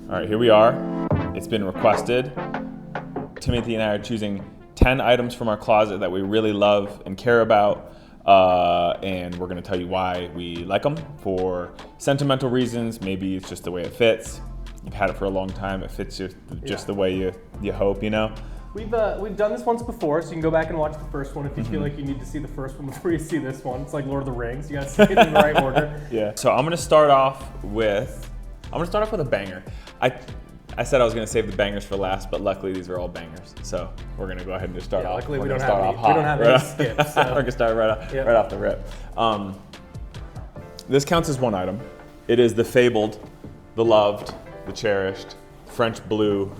All right, here we are. It's been requested. Timothy and I are choosing 10 items from our closet that we really love and care about. And we're gonna tell you why we like them for sentimental reasons. Maybe it's just the way it fits. You've had it for a long time. It fits just the way you hope, you know? We've done this once before, so you can go back and watch the first one if you feel like you need to see the first one before you see this one. It's like Lord of the Rings. You gotta see it in the right order. Yeah. So I'm gonna start off with a banger. I said I was gonna save the bangers for last, but luckily these are all bangers. So we're gonna go ahead and just start off. Luckily we don't have any skips. So. We're gonna start right off the rip. This counts as one item. It is the fabled, the loved, the cherished French blue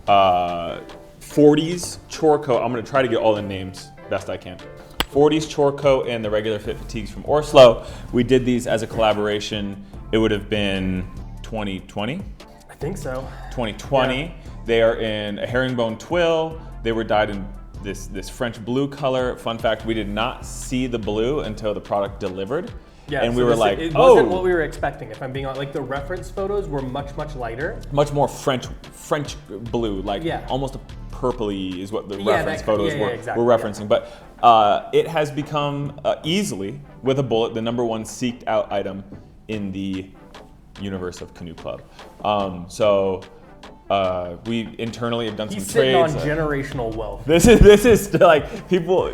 40s chore coat. I'm gonna try to get all the names best I can. 40s chore coat and the regular fit fatigues from Orslow. We did these as a collaboration. It would have been 2020. I think so. 2020. Yeah. They are in a herringbone twill. They were dyed in this French blue color. Fun fact, we did not see the blue until the product delivered. Yeah, and we were like, it wasn't what we were expecting, if I'm being honest. Like the reference photos were much lighter. Much more French blue, like almost a purpley is what the reference photos were referencing. But it has become easily, with a bullet, the #1 seeked out item in the universe of Canoe Club. We internally have done some trades. He's sitting on generational wealth. This is like people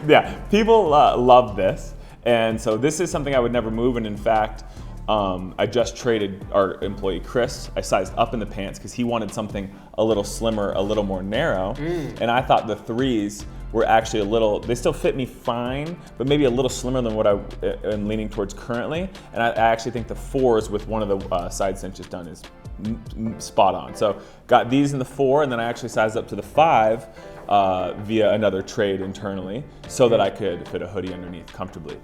love this. And so this is something I would never move. And in fact, I just traded our employee Chris. I sized up in the pants because he wanted something a little slimmer, a little more narrow. And I thought the 3s were actually they still fit me fine, but maybe a little slimmer than what I am leaning towards currently. And I actually think the 4s with one of the side cinches done is spot on. So got these in the 4, and then I actually sized up to the 5 via another trade internally so that I could fit a hoodie underneath comfortably.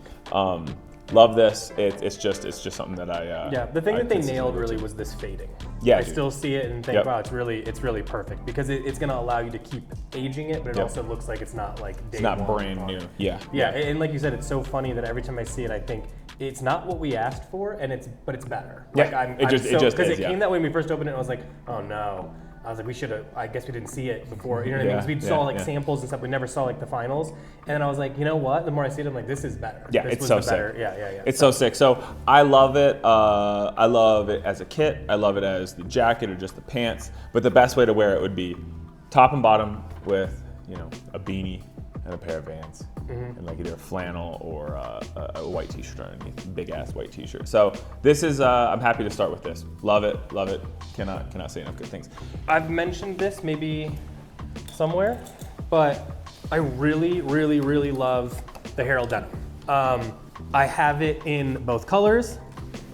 Love this. It's just something that I the thing that they nailed really was this fading. Yeah, I still see it and think, wow, it's really perfect because it's going to allow you to keep aging it, but it also looks like it's not like day one. It's not brand new. Yeah, and like you said, it's so funny that every time I see it, I think it's not what we asked for, but it's better. Yeah, like it just is. Because it came that way when we first opened it, and I was like, oh no. I was like, I guess we didn't see it before. You know what I mean? Because we saw like samples and stuff. We never saw like the finals. And then I was like, you know what? The more I see it, I'm like, this is better. Yeah, this it's so sick. Yeah. It's so sick. So I love it. I love it as a kit. I love it as the jacket or just the pants. But the best way to wear it would be top and bottom with, a beanie and a pair of Vans. And like either a flannel or a white t-shirt underneath, big ass white t-shirt. So this is, I'm happy to start with this. Love it. Cannot say enough good things. I've mentioned this maybe somewhere, but I really love the Herill denim. I have it in both colors.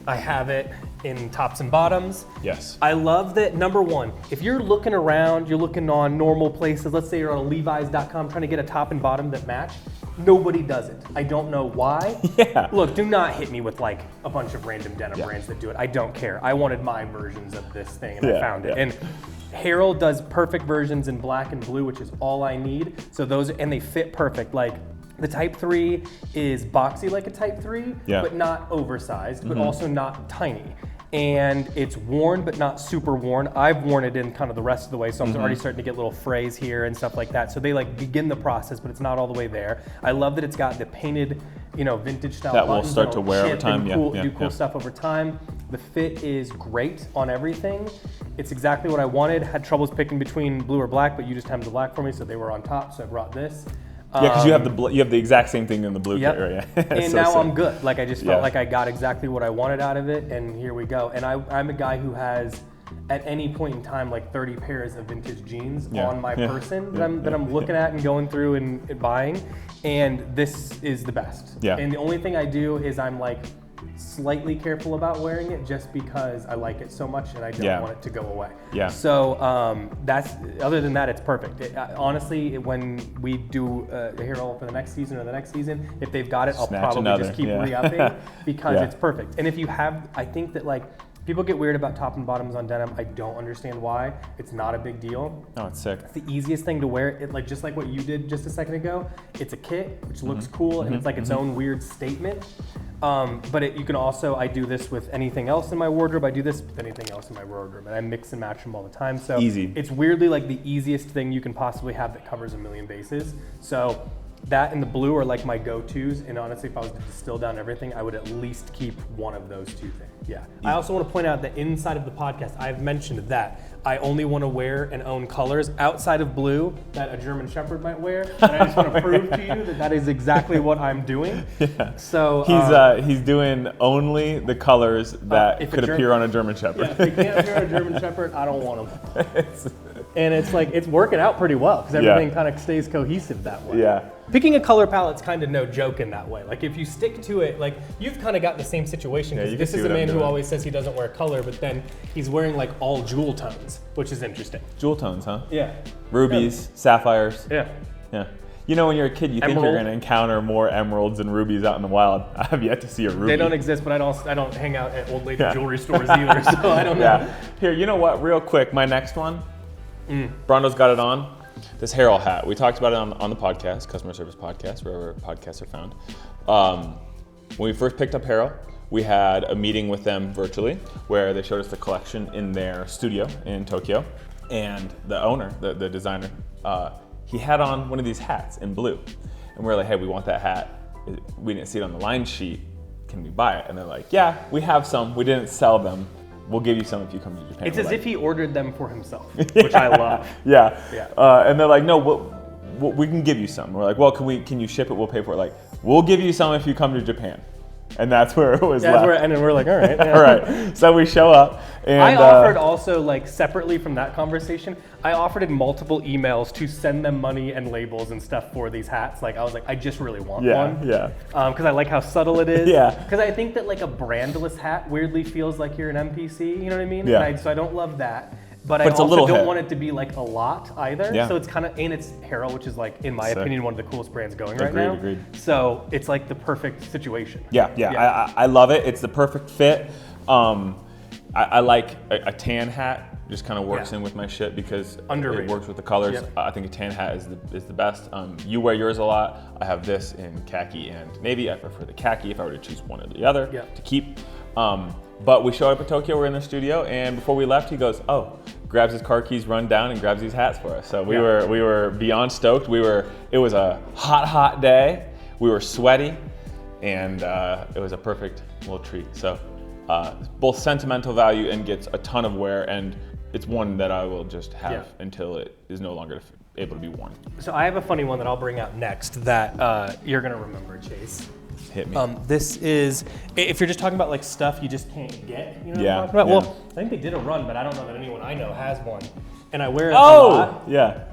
I have it in tops and bottoms. Yes. I love that, #1, if you're looking around, you're looking on normal places, let's say you're on Levi's.com trying to get a top and bottom that match, nobody does it. I don't know why. Yeah. Look, do not hit me with like a bunch of random denim brands that do it. I don't care. I wanted my versions of this thing and I found it. And Herill does perfect versions in black and blue, which is all I need. So and they fit perfect. Like, the Type 3 is boxy like a Type 3, but not oversized, but also not tiny. And it's worn, but not super worn. I've worn it in kind of the rest of the way, so I'm already starting to get little frays here and stuff like that. So they like begin the process, but it's not all the way there. I love that it's got the painted, vintage style that buttons will start to wear over time. Do cool stuff over time. The fit is great on everything. It's exactly what I wanted. Had troubles picking between blue or black, but you just had the black for me, so they were on top, so I brought this. Yeah, because you have the exact same thing in the blue kit, right? And so now I'm good. Like I just felt like I got exactly what I wanted out of it, and here we go. And I'm a guy who has, at any point in time, like 30 pairs of vintage jeans on my person that I'm looking at and going through and buying, and this is the best. Yeah. And the only thing I do is I'm like slightly careful about wearing it just because I like it so much and I don't want it to go away. Yeah. So other than that, it's perfect. Honestly, when we do a Herill for the next season or the next season, if they've got it, I'll probably just keep re-upping because it's perfect. And if you have, I think that like, people get weird about top and bottoms on denim. I don't understand why. It's not a big deal. Oh, it's sick. It's the easiest thing to wear. It like just like what you did just a second ago. It's a kit, which looks cool, and it's like its own weird statement. But you can also, I do this with anything else in my wardrobe. I do this with anything else in my wardrobe, and I mix and match them all the time. So easy. It's weirdly like the easiest thing you can possibly have that covers a million bases. So that and the blue are like my go-tos. And honestly, if I was to distill down everything, I would at least keep one of those two things. Yeah. I also want to point out that inside of the podcast, I've mentioned that I only want to wear and own colors outside of blue that a German Shepherd might wear. And I just want to prove to you that that is exactly what I'm doing. Yeah. So he's doing only the colors that could appear on a German Shepherd. Yeah, if they can't appear on a German Shepherd, I don't want them. And it's like, it's working out pretty well because everything kind of stays cohesive that way. Yeah. Picking a color palette's kind of no joke in that way. Like if you stick to it, like you've kind of got the same situation. Yeah, this is a man who always says he doesn't wear color, but then he's wearing like all jewel tones, which is interesting. Jewel tones, huh? Yeah. Rubies, sapphires. Yeah. Yeah. You know, when you're a kid, you think you're going to encounter more emeralds and rubies out in the wild. I have yet to see a ruby. They don't exist, but I don't hang out at old lady jewelry stores either, so I don't know. Yeah. Here, you know what? Real quick, my next one. Brondo's got it on. This Herill hat. We talked about it on the podcast, customer service podcast, wherever podcasts are found. When we first picked up Herill, we had a meeting with them virtually where they showed us the collection in their studio in Tokyo. And the owner, the designer, he had on one of these hats in blue. And we were like, hey, we want that hat. We didn't see it on the line sheet. Can we buy it? And they're like, yeah, we have some. We didn't sell them. We'll give you some if you come to Japan. It's as if he ordered them for himself, which I love. Yeah. And they're like, no, we can give you some. We're like, well, can you ship it? We'll pay for it. Like, we'll give you some if you come to Japan. And that's where it was left. And then we're like, all right. Yeah. All right. So we show up. And I offered also, like, separately from that conversation, I offered in multiple emails to send them money and labels and stuff for these hats. Like, I was like, I just really want one. Yeah. Because I like how subtle it is. Yeah. Because I think that, like, a brandless hat weirdly feels like you're an NPC. You know what I mean? Yeah. So I don't love that. But I it's also don't head. want it to be like a lot either. Yeah. So it's kind of, and it's Herill, which is like, in my opinion, one of the coolest brands going right now. Agreed. So it's like the perfect situation. Yeah. I love it. It's the perfect fit. I like a tan hat. Just kind of works in with my shit because Underrated. It works with the colors. Yep. I think a tan hat is the best. You wear yours a lot. I have this in khaki and navy. I prefer the khaki if I were to choose one or the other to keep. But we showed up at Tokyo, we're in the studio, and before we left, he goes, grabs his car keys, run down, and grabs these hats for us. So we were beyond stoked. It was a hot day. We were sweaty, and it was a perfect little treat. So both sentimental value and gets a ton of wear, and it's one that I will just have until it is no longer able to be worn. So I have a funny one that I'll bring out next that you're gonna remember, Chase. Hit me. This is, if you're just talking about like stuff you just can't get, you know what I'm talking about? Well, I think they did a run, but I don't know that anyone I know has one. And I wear it a lot. Yeah.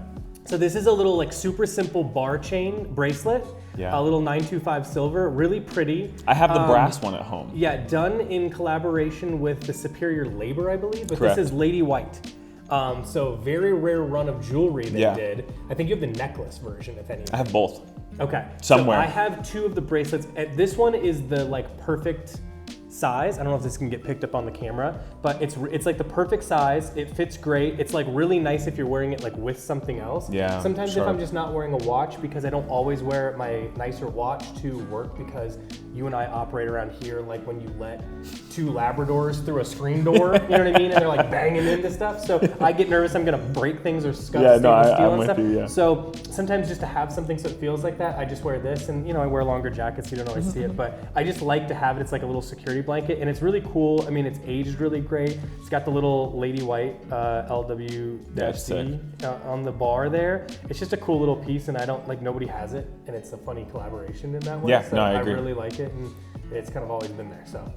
So this is a little like super simple bar chain bracelet. A little 925 silver, really pretty. I have the brass one at home. Yeah, done in collaboration with the Superior Labor, I believe, but Correct. This is Lady White. So very rare run of jewelry they did. I think you have the necklace version, if any. I have both. Okay. Somewhere. So I have two of the bracelets. This one is the like perfect size. I don't know if this can get picked up on the camera, but it's like the perfect size. It fits great. It's like really nice if you're wearing it like with something else. Yeah. Sometimes if I'm just not wearing a watch, because I don't always wear my nicer watch to work, because you and I operate around here like when you let two Labradors through a screen door, you know what I mean? And they're like banging into stuff. So I get nervous I'm gonna break things or scuff stainless steel and stuff. You, So sometimes just to have something so it feels like that, I just wear this, and I wear longer jackets so you don't always see it, but I just like to have it. It's like a little security blanket, and it's really cool. I mean, it's aged really great. It's got the little Lady White LW-C on the bar there. It's just a cool little piece, and nobody has it, and it's a funny collaboration in that way. Yeah, no, I agree. I really like it, and it's kind of always been there. So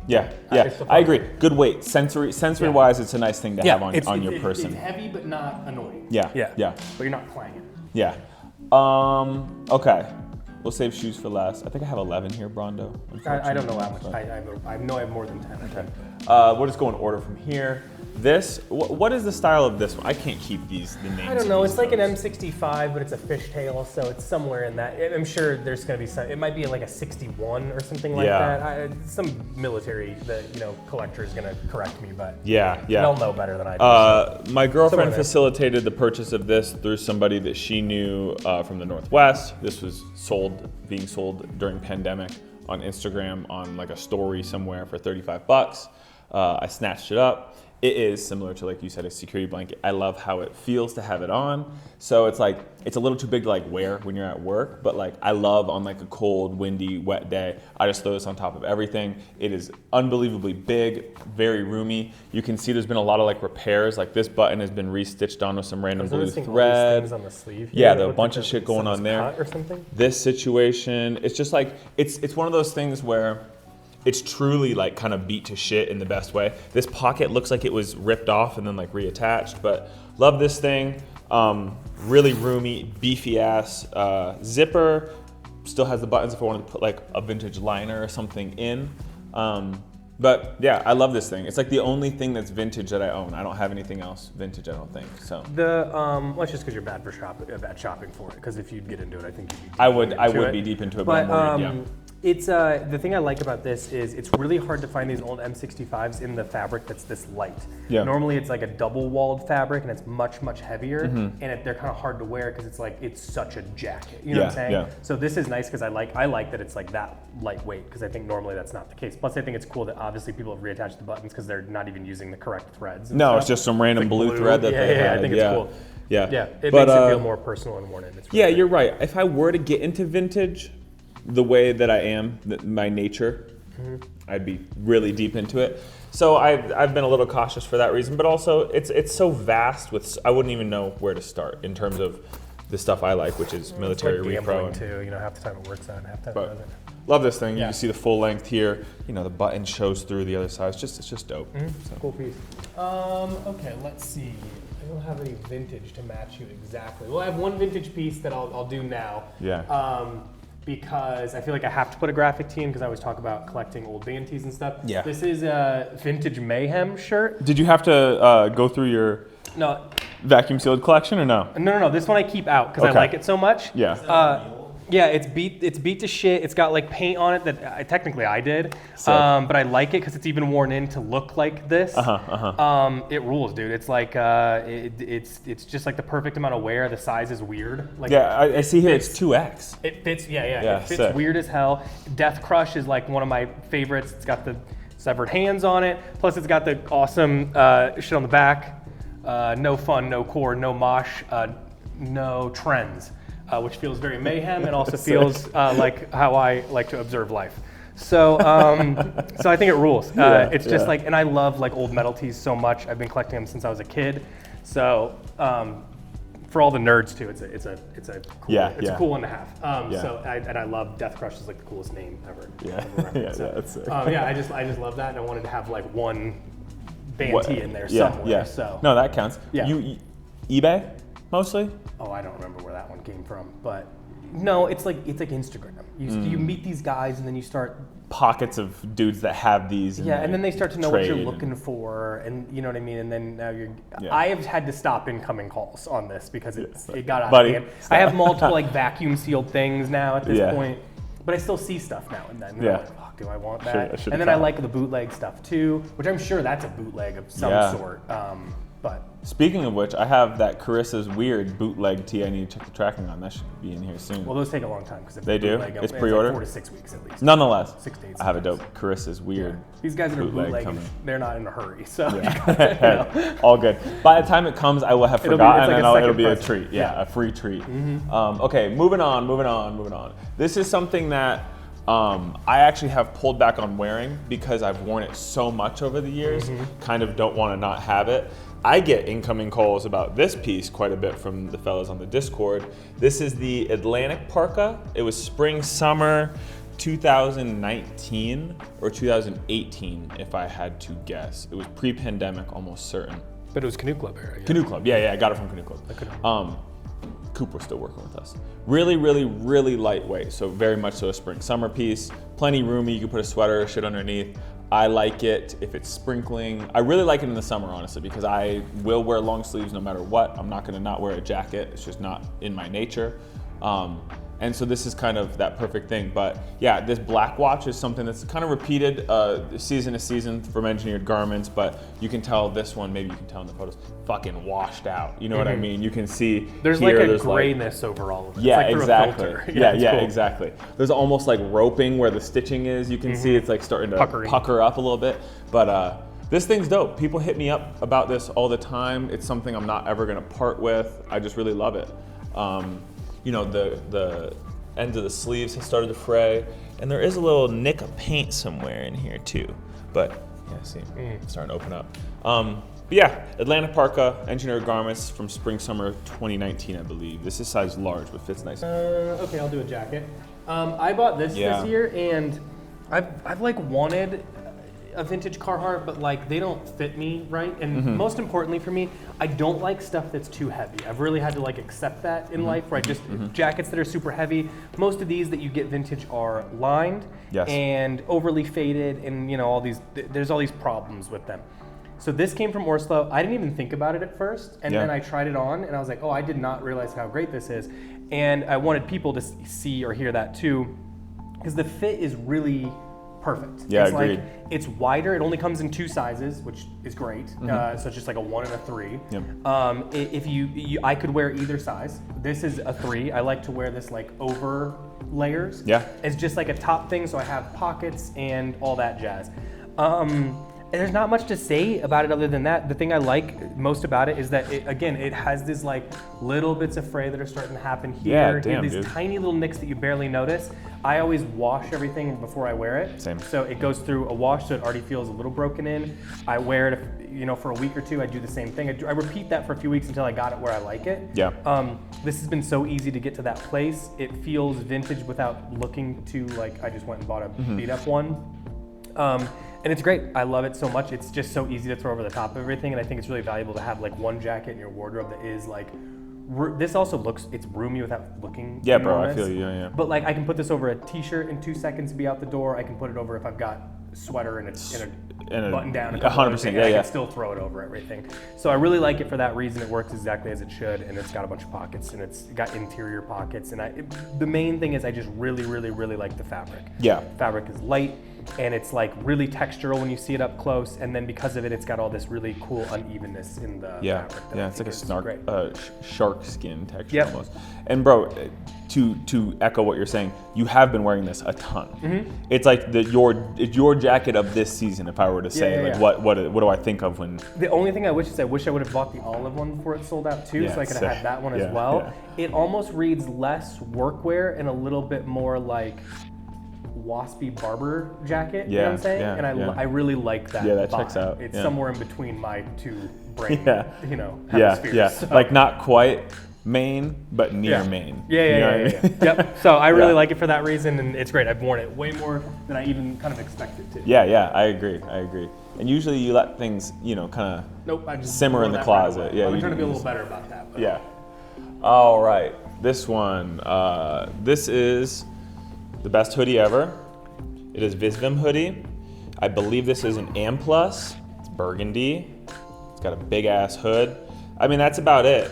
I agree. Good weight, sensory-wise, it's a nice thing to have on your person. It's heavy but not annoying. Yeah. But you're not clanging. Yeah. Okay. We'll save shoes for last. I think I have 11 here, Brondo. I don't know how much. I know I have more than 10. Okay. We'll just go in order from here. This, what is the style of this one? I can't keep the names. I don't know. It's like an M65, but it's a fishtail, so it's somewhere in that. I'm sure there's going to be some. It might be like a 61 or something like that. Some military, collector is going to correct me, but they'll know better than I do. My girlfriend facilitated the purchase of this through somebody that she knew from the Northwest. This was being sold during pandemic on Instagram on like a story somewhere for 35 bucks. I snatched it up. It is similar to, like you said, a security blanket. I love how it feels to have it on. So it's like, it's a little too big to like wear when you're at work, but like I love on like a cold, windy, wet day, I just throw this on top of everything. It is unbelievably big, very roomy. You can see there's been a lot of like repairs. Like this button has been restitched on with some random blue thread. On the sleeve yeah, there's a bunch of shit going on there. Or something? This situation, it's just like, it's one of those things where it's truly like kind of beat to shit in the best way. This pocket looks like it was ripped off and then like reattached, but love this thing. Really roomy, beefy ass zipper. Still has the buttons if I wanted to put like a vintage liner or something in. But yeah, I love this thing. It's like the only thing that's vintage that I own. I don't have anything else vintage, I don't think. So well, it's just because you're bad for shopping for it. Because if you'd get into it, I think you'd be. I would be deep into it, but I'm worried, yeah. It's the thing I like about this is it's really hard to find these old M65s in the fabric that's this light. Yeah. Normally it's like a double-walled fabric and it's much thheavier, and they're kind of hard to wear because it's like it's such a jacket. You know what I'm saying? Yeah. So this is nice because I like that it's like that lightweight because I think normally that's not the case. Plus I think it's cool that obviously people have reattached the buttons because they're not even using the correct threads. No, stuff. it's just some random like blue thread that they had. I think it's cool. Yeah. Yeah, it makes it feel more personal and worn in. It's really You're right. If I were to get into vintage, the way that I am, my nature, I'd be really deep into it. So I've been a little cautious for that reason, but also it's so vast with I wouldn't even know where to start in terms of the stuff I like, which is military it's like repro. too, you know, half the time it works out, half the time it doesn't. Love this thing. You can see the full length here. You know, the button shows through the other side. It's just dope. So. Cool piece. Okay, let's see. I don't have any vintage to match you exactly. Well, I have one vintage piece that I'll do now. Yeah. Because I feel like I have to put a graphic tee in because I always talk about collecting old band tees and stuff. Yeah. This is a vintage Mayhem shirt. Did you have to go through your vacuum sealed collection or no? No. This one I keep out because I like it so much. Yeah. Yeah, it's beat to shit. It's got like paint on it that technically I did, but I like it because it's even worn in to look like this. It rules, dude. It's like it's just like the perfect amount of wear. The size is weird. Like I see here it's 2X. It fits. It fits weird as hell. Death Crush is like one of my favorites. It's got the severed hands on it. Plus, it's got the awesome shit on the back. No fun, no core, no mosh, no trends. Which feels very Mayhem and also feels like how I like to observe life. So so I think it rules. It's just like, and I love like old metal tees so much. I've been collecting them since I was a kid. So for all the nerds too, it's a cool one to have. So I love Death Crush is like the coolest name ever. That's sick. I just love that, and I wanted to have like one band tee in there somewhere. So no, that counts. Yeah. You eBay mostly? Oh, I don't remember where that one came from, but no, it's like Instagram. You meet these guys and then you start pockets of dudes that have these. And then they start to know what you're looking for, and you know what I mean. And then now you're. I have had to stop incoming calls on this because it got out of hand. I have multiple like vacuum sealed things now at this point, but I still see stuff now and then. And I'm like, fuck, do I want that? And then I like the bootleg stuff too, which I'm sure that's a bootleg of some sort. But speaking of which, I have that Carissa's Weird bootleg tee I need to check the tracking on. That should be in here soon. Well, those take a long time because they do. It's pre-order. Like 4 to 6 weeks at least. Nonetheless, 6 to 8. I have a dope Carissa's Weird. These guys that are bootlegging, they're not in a hurry. So all good. By the time it comes, I will have forgotten, and it'll be a treat. A free treat. Okay, moving on. This is something that I actually have pulled back on wearing because I've worn it so much over the years. Kind of don't want to not have it. I get incoming calls about this piece quite a bit from the fellas on the Discord. This is the Atlantic Parka. It was spring, summer 2019 or 2018, if I had to guess. It was pre-pandemic, almost certain. But it was Canoe Club era. Canoe Club, I got it from Canoe Club. Coop was still working with us. Really lightweight, so very much so a spring, summer piece. Plenty roomy, you can put a sweater or shit underneath. I like it if it's sprinkling. I really like it in the summer, honestly, because I will wear long sleeves no matter what. I'm not gonna not wear a jacket. It's just not in my nature. And so this is kind of that perfect thing. But yeah, this Blackwatch is something that's kind of repeated season to season from engineered garments, but you can tell this one, maybe you can tell in the photos, fucking washed out. You know what I mean? You can see there's here, like a there's grayness over all of it. Yeah, it's like exactly. Through a filter. Yeah, cool. exactly. There's almost like roping where the stitching is. You can see it's like starting to pucker up a little bit. But this thing's dope. People hit me up about this all the time. It's something I'm not ever gonna part with. I just really love it. You know, the ends of the sleeves have started to fray, and there is a little nick of paint somewhere in here too. But yeah, see, it's starting to open up. But yeah, Atlanta Parka, engineered garments from spring summer 2019, I believe. This is size large, but fits nice. Okay, I'll do a jacket. I bought this year, and I've like wanted a vintage Carhartt, but like they don't fit me right. And most importantly for me, I don't like stuff that's too heavy. I've really had to like accept that in life, where I just jackets that are super heavy. Most of these that you get vintage are lined and overly faded, and you know all these. There's all these problems with them. So this came from Orslow. I didn't even think about it at first, and then I tried it on, and I was like, oh, I did not realize how great this is. And I wanted people to see or hear that too, because the fit is really perfect. Yeah, it's agreed. like it's wider. It only comes in 2 sizes, which is great. So it's just like a 1 and a 3. Yep. If I could wear either size. This is a 3. I like to wear this like over layers. Yeah. It's just like a top thing, so I have pockets and all that jazz. And there's not much to say about it other than that. The thing I like most about it is that, it has these like little bits of fray that are starting to happen here. Yeah, damn, these dude. tiny little nicks that you barely notice. I always wash everything before I wear it. Same. So it goes through a wash, so it already feels a little broken in. I wear it, for a week or 2. I do the same thing. I repeat that for a few weeks until I got it where I like it. Yeah. This has been so easy to get to that place. It feels vintage without looking too like I just went and bought a beat up one. And it's great. I love it so much. It's just so easy to throw over the top of everything, and I think it's really valuable to have like one jacket in your wardrobe that is like. This also it's roomy without looking. Yeah, bro, enormous. I feel you. Yeah. But like, I can put this over a t-shirt in 2 seconds to be out the door. I can put it over if I've got a sweater and a button down. 100%. Yeah, I can still throw it over everything. So I really like it for that reason. It works exactly as it should, and it's got a bunch of pockets, and it's got interior pockets. And the main thing is I just really, really, really like the fabric. Yeah. Fabric is light, and it's like really textural when you see it up close, and then because of it, it's got all this really cool unevenness in the fabric. Yeah, it's like a shark skin texture almost. And bro, to echo what you're saying, you have been wearing this a ton. It's like your jacket of this season. If I were to say, what do I think of when? The only thing I wish I would have bought the olive one before it sold out too, so I could have had that one as well. Yeah. It almost reads less workwear and a little bit more like waspy barber jacket, you know what I'm saying? And I really like that. Yeah, that vibe. checks out. It's somewhere in between my 2 brain, hemispheres. Yeah, so. like not quite Maine, but near Maine. Yeah. Yep. So I really like it for that reason, and it's great. I've worn it way more than I even kind of expected to. Yeah, I agree. And usually you let things, kind of simmer in the closet. Right I'm trying to be a little better about that. But. Yeah. All right, this one. This is the best hoodie ever. It is Visvim hoodie. I believe this is an Amplus. It's burgundy. It's got a big ass hood. I mean, that's about it.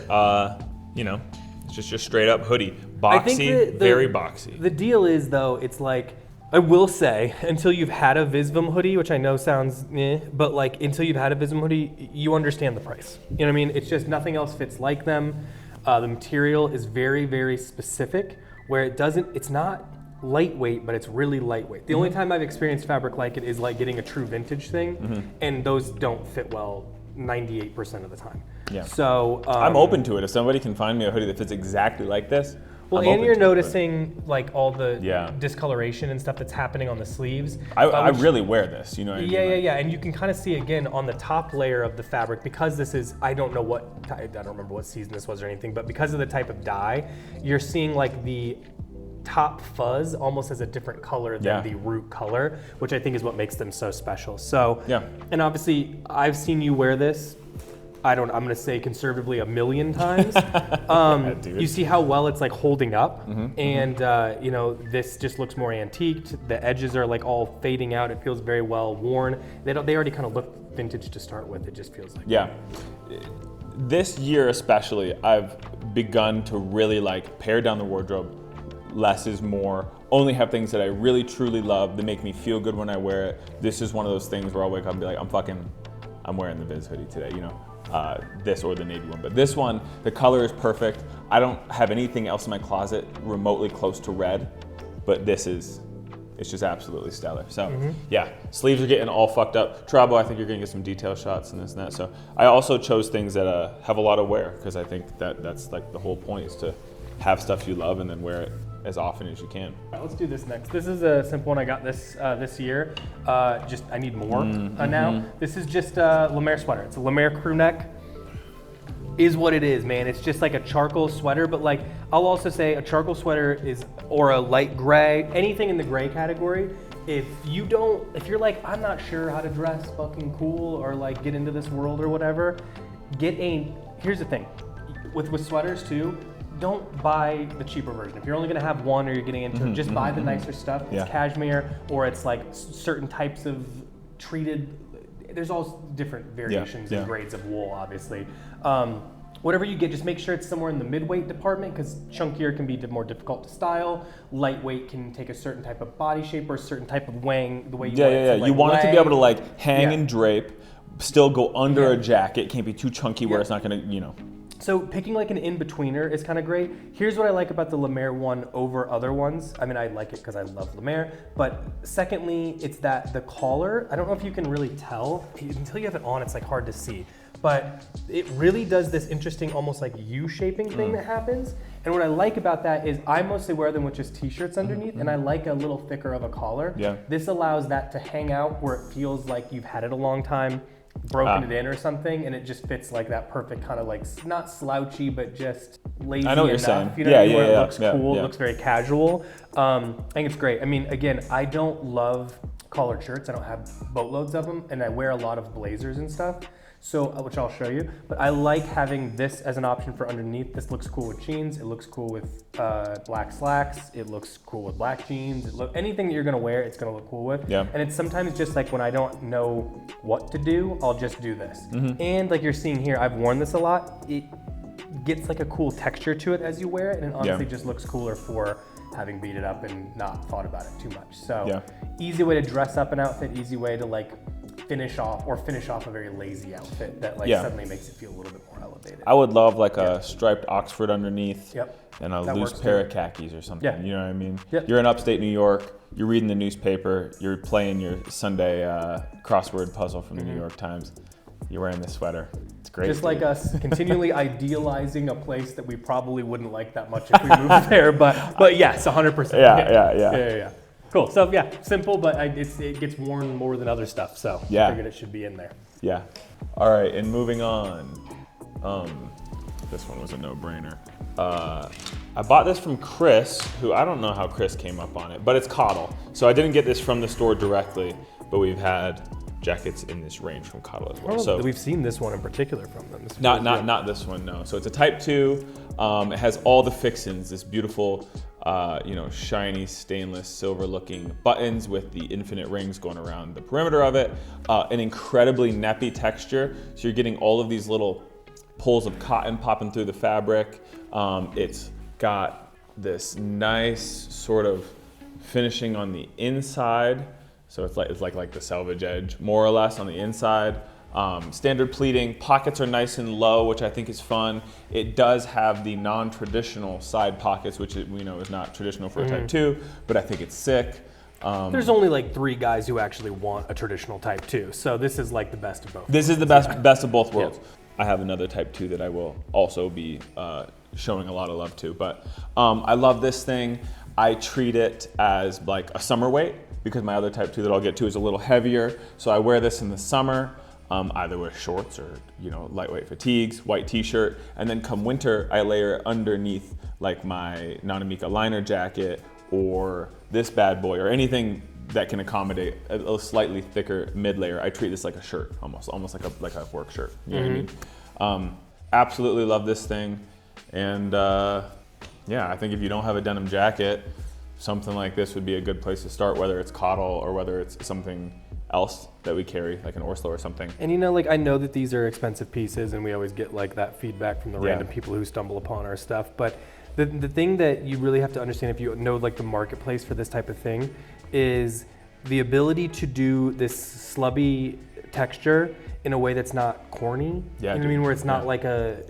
It's just your straight up hoodie. Boxy, very boxy. The deal is though, it's like, I will say, until you've had a Visvim hoodie, which I know sounds but like until you've had a Visvim hoodie, you understand the price. You know what I mean? It's just nothing else fits like them. The material is very, very specific, where it's not lightweight, but it's really lightweight. The only time I've experienced fabric like it is like getting a true vintage thing, and those don't fit well 98% of the time. Yeah. So I'm open to it. If somebody can find me a hoodie that fits exactly like this. Well, and you're noticing like all the discoloration and stuff that's happening on the sleeves. I really wear this, you know what I mean? Yeah. And you can kind of see again on the top layer of the fabric, because this is, I don't remember what season this was or anything, but because of the type of dye, you're seeing like the top fuzz almost as a different color than the root color, which I think is what makes them so special. So, and obviously I've seen you wear this, I'm gonna say conservatively 1,000,000 times. You see how well it's like holding up, and this just looks more antiqued. The edges are like all fading out. It feels very well worn. They already kind of look vintage to start with. It just feels like This year especially, I've begun to really like pare down the wardrobe, less is more. Only have things that I really truly love that make me feel good when I wear it. This is one of those things where I'll wake up and be like, I'm wearing the Viz hoodie today, you know, this or the navy one. But this one, the color is perfect. I don't have anything else in my closet remotely close to red, but this is, it's just absolutely stellar. So yeah, sleeves are getting all fucked up. Trabo, I think you're gonna get some detail shots and this and that. So I also chose things that have a lot of wear, because I think that's like the whole point, is to have stuff you love and then wear it as often as you can. All right, let's do this next. This is a simple one I got this year. Just I need more now. This is just a Lemaire sweater. It's a Lemaire crew neck. Is what it is, man. It's just like a charcoal sweater, but like I'll also say a charcoal sweater is, or a light gray, anything in the gray category. If you're like, I'm not sure how to dress fucking cool or like get into this world or whatever, here's the thing, with sweaters too, don't buy the cheaper version. If you're only gonna have one or you're getting into it, just buy the nicer stuff. It's cashmere, or it's like certain types of treated, there's all different variations and grades of wool, obviously. Whatever you get, just make sure it's somewhere in the mid-weight department, because chunkier can be more difficult to style. Lightweight can take a certain type of body shape or a certain type of wang, the way you want it to, like, you want it to be able to like hang and drape, still go under a jacket. It can't be too chunky where it's not gonna, you know. So picking like an in-betweener is kind of great. Here's what I like about the Lemaire one over other ones. I mean, I like it because I love Lemaire, but secondly, it's that the collar, I don't know if you can really tell, until you have it on, it's like hard to see, but it really does this interesting, almost like U-shaping thing that happens. And what I like about that is I mostly wear them with just t-shirts underneath, and I like a little thicker of a collar. This allows that to hang out where it feels like you've had it a long time, broken it in or something, and it just fits like that perfect kind of like, not slouchy, but just lazy enough. I know what you're saying. You know, where it looks cool, it looks very casual. I think it's great. I mean, again, I don't love collared shirts. I don't have boatloads of them, and I wear a lot of blazers and stuff, so which I'll show you. But I like having this as an option for underneath. This looks cool with jeans. It looks cool with black slacks. It looks cool with black jeans. Anything that you're gonna wear, it's gonna look cool with. And it's sometimes just like when I don't know what to do, I'll just do this. And like you're seeing here, I've worn this a lot. It gets like a cool texture to it as you wear it, and it honestly just looks cooler for having beat it up and not thought about it too much. So easy way to dress up an outfit, easy way to like finish off a very lazy outfit that like suddenly makes it feel a little bit more elevated. I would love like a striped Oxford underneath and a loose pair of khakis or something. You know what I mean? You're in upstate New York, you're reading the newspaper, you're playing your Sunday crossword puzzle from the New York Times. You're wearing this sweater. It's great. Just like us continually idealizing a place that we probably wouldn't like that much if we moved there, but yes, 100%. Yeah. Cool. So yeah, simple, but it gets worn more than other stuff. So I figured it should be in there. Yeah. All right, and moving on. This one was a no-brainer. I bought this from Chris, who I don't know how Chris came up on it, but it's Cottle. So I didn't get this from the store directly, but we've had jackets in this range from Cottle as well. So we've seen this one in particular from them. Not this one, no. So it's a Type 2. It has all the fixins, this beautiful, shiny stainless silver looking buttons with the infinite rings going around the perimeter of it. An incredibly nappy texture. So you're getting all of these little pulls of cotton popping through the fabric. It's got this nice sort of finishing on the inside. So it's like the selvage edge, more or less, on the inside. Standard pleating, pockets are nice and low, which I think is fun. It does have the non-traditional side pockets, which we know is not traditional for a Type 2, but I think it's sick. There's only like 3 guys who actually want a traditional Type 2, so this is like the best of both. This is the best of both worlds. I have another Type 2 that I will also be showing a lot of love to, but I love this thing. I treat it as like a summer weight, because my other Type 2 that I'll get to is a little heavier. So I wear this in the summer, either with shorts or lightweight fatigues, white t-shirt, and then come winter, I layer it underneath like my Nanamika liner jacket or this bad boy or anything that can accommodate a slightly thicker mid layer. I treat this like a shirt, almost like a work shirt. You know what I mean? Absolutely love this thing, and I think if you don't have a denim jacket, something like this would be a good place to start, whether it's Cottle or whether it's something else that we carry, like an Orslow or something. And I know that these are expensive pieces, and we always get like that feedback from the random people who stumble upon our stuff, but The thing that you really have to understand if you know like the marketplace for this type of thing is the ability to do this slubby texture in a way that's not corny. Yeah, you know what I mean? Where it's not like a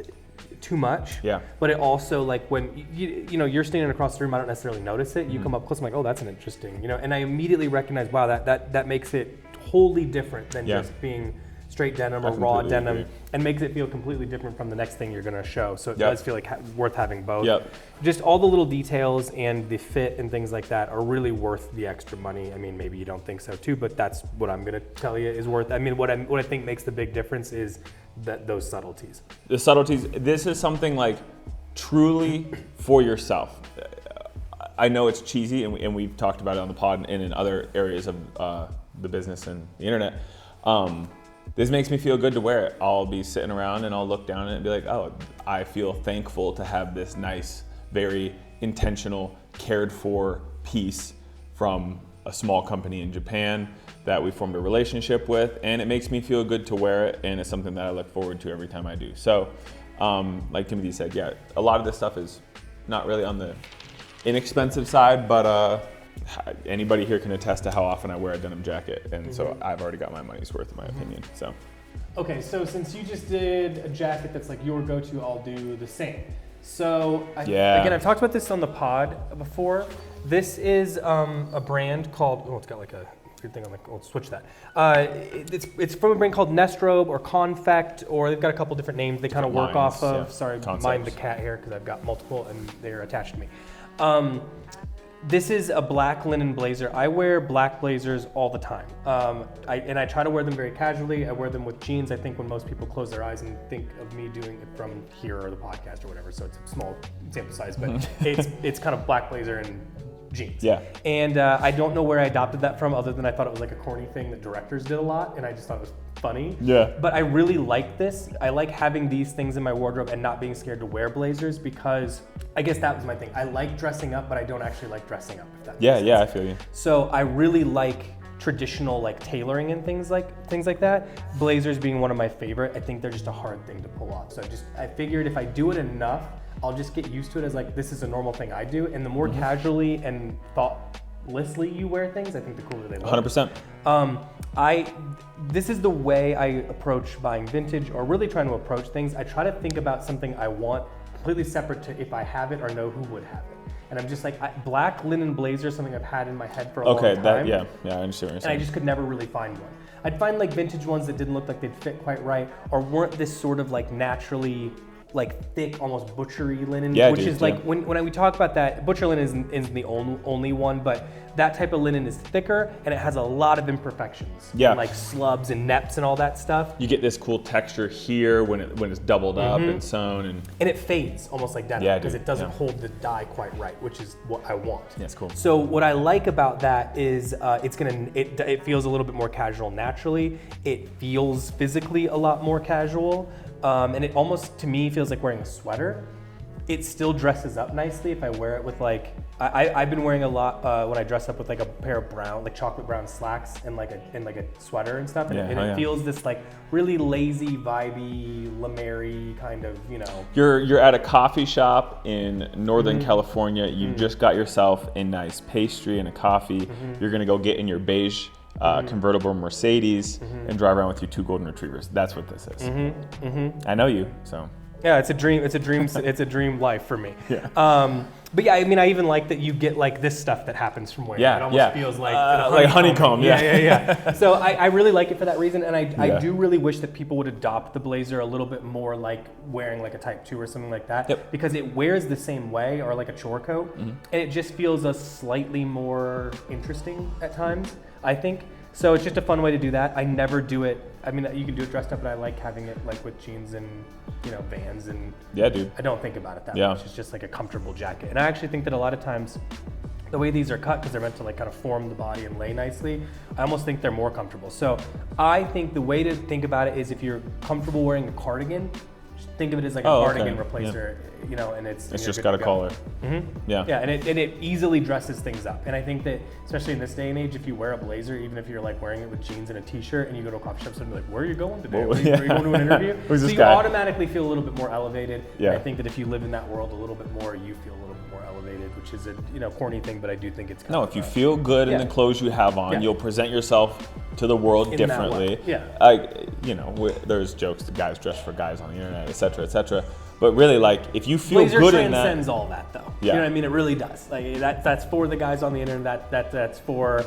too much. Yeah. But it also like when you know you're standing across the room, I don't necessarily notice it. You come up close, I'm like, oh, that's an interesting, you know, and I immediately recognize, wow, that makes it wholly different than just being straight denim or raw denim, and makes it feel completely different from the next thing you're gonna show. So it does feel like worth having both. Just all the little details and the fit and things like that are really worth the extra money. I mean, maybe you don't think so too, but that's what I'm gonna tell you is worth. I mean, what I think makes the big difference is those subtleties. The subtleties. This is something like truly for yourself. I know it's cheesy, and we've talked about it on the pod and in other areas of the business and the internet. This makes me feel good to wear it. I'll be sitting around and I'll look down and be like, oh, I feel thankful to have this nice, very intentional, cared for piece from a small company in Japan that we formed a relationship with, and it makes me feel good to wear it, and it's something that I look forward to every time I do. So, like Timothy said, yeah, a lot of this stuff is not really on the inexpensive side, but anybody here can attest to how often I wear a denim jacket, and so I've already got my money's worth in my opinion. So, okay, so since you just did a jacket that's like your go-to, I'll do the same. So again, I've talked about this on the pod before. This is a brand called, oh, it's got like a weird thing on the, I'll switch that. It's from a brand called NestRobe or Confect, or they've got a couple different names they kind of work off of. Sorry, mind the cat hair because I've got multiple and they're attached to me. This is a black linen blazer. I wear black blazers all the time. I try to wear them very casually. I wear them with jeans. I think when most people close their eyes and think of me doing it from here or the podcast or whatever, so it's a small sample size, but it's kind of black blazer and jeans. Yeah. And I don't know where I adopted that from other than I thought it was like a corny thing that directors did a lot, and I just thought it was funny. Yeah. But I really like this. I like having these things in my wardrobe and not being scared to wear blazers because I guess that was my thing. I like dressing up, but I don't actually like dressing up, if that makes sense. Yeah, I feel you. So I really like traditional like tailoring and things like that. Blazers being one of my favorite. I think they're just a hard thing to pull off. So I figured if I do it enough, I'll just get used to it as like, this is a normal thing I do. And the more casually and thoughtlessly you wear things, I think the cooler they look. 100%. This is the way I approach buying vintage or really trying to approach things. I try to think about something I want completely separate to if I have it or know who would have it. And I'm just like, black linen blazer is something I've had in my head for a long time. I understand what you're saying. And I just could never really find one. I'd find like vintage ones that didn't look like they'd fit quite right or weren't this sort of like naturally like thick, almost butchery linen, which is like when we talk about that, butcher linen isn't the only one, but that type of linen is thicker and it has a lot of imperfections. Yeah, like slubs and neps and all that stuff. You get this cool texture here when it's doubled up and sewn, and it fades almost like denim because it doesn't hold the dye quite right, which is what I want. That's cool. So what I like about that is it feels a little bit more casual naturally. It feels physically a lot more casual. And it almost, to me, feels like wearing a sweater. It still dresses up nicely if I wear it with like, I've been wearing a lot when I dress up with like a pair of brown, like chocolate brown slacks and like a sweater and stuff. And it feels this like really lazy, vibey, Lemaire kind of, you know. You're at a coffee shop in Northern California. You just got yourself a nice pastry and a coffee. You're gonna go get in your beige convertible Mercedes and drive around with your 2 golden retrievers. That's what this is. I know you, so. Yeah, it's a dream. It's a dream. It's a dream life for me. Yeah. But yeah, I mean, I even like that you get like this stuff that happens from wearing. Yeah, it almost feels like honeycomb. Yeah. So I really like it for that reason, and I do really wish that people would adopt the blazer a little bit more like wearing like a type 2 or something like that, because it wears the same way, or like a chore coat, and it just feels a slightly more interesting at times, I think. So it's just a fun way to do that. I never do it. I mean, you can do it dressed up, but I like having it like with jeans and, you know, Vans and. Yeah, dude. I don't think about it that much. It's just like a comfortable jacket. And I actually think that a lot of times, the way these are cut, because they're meant to like kind of form the body and lay nicely, I almost think they're more comfortable. So I think the way to think about it is if you're comfortable wearing a cardigan, Think of it as like a cardigan replacer, you know, and it's just got a collar. Yeah. Yeah, and it easily dresses things up. And I think that, especially in this day and age, if you wear a blazer, even if you're like wearing it with jeans and a t-shirt, and you go to a coffee shop, someone will be like, where are you going today? Are you going to an interview? Who's so this you guy? automatically feel a little bit more elevated. Yeah. And I think that if you live in that world a little bit more, you feel a little bit more elevated, which is a corny thing, but I do think it's kind of if you feel good in the clothes you have on, you'll present yourself to the world differently. There's jokes that guys dress for guys on the internet, et cetera, et cetera. But really, like, if you feel blazer good in that, transcends all that, though. You know what I mean? It really does. Like that's for the guys on the internet. That's for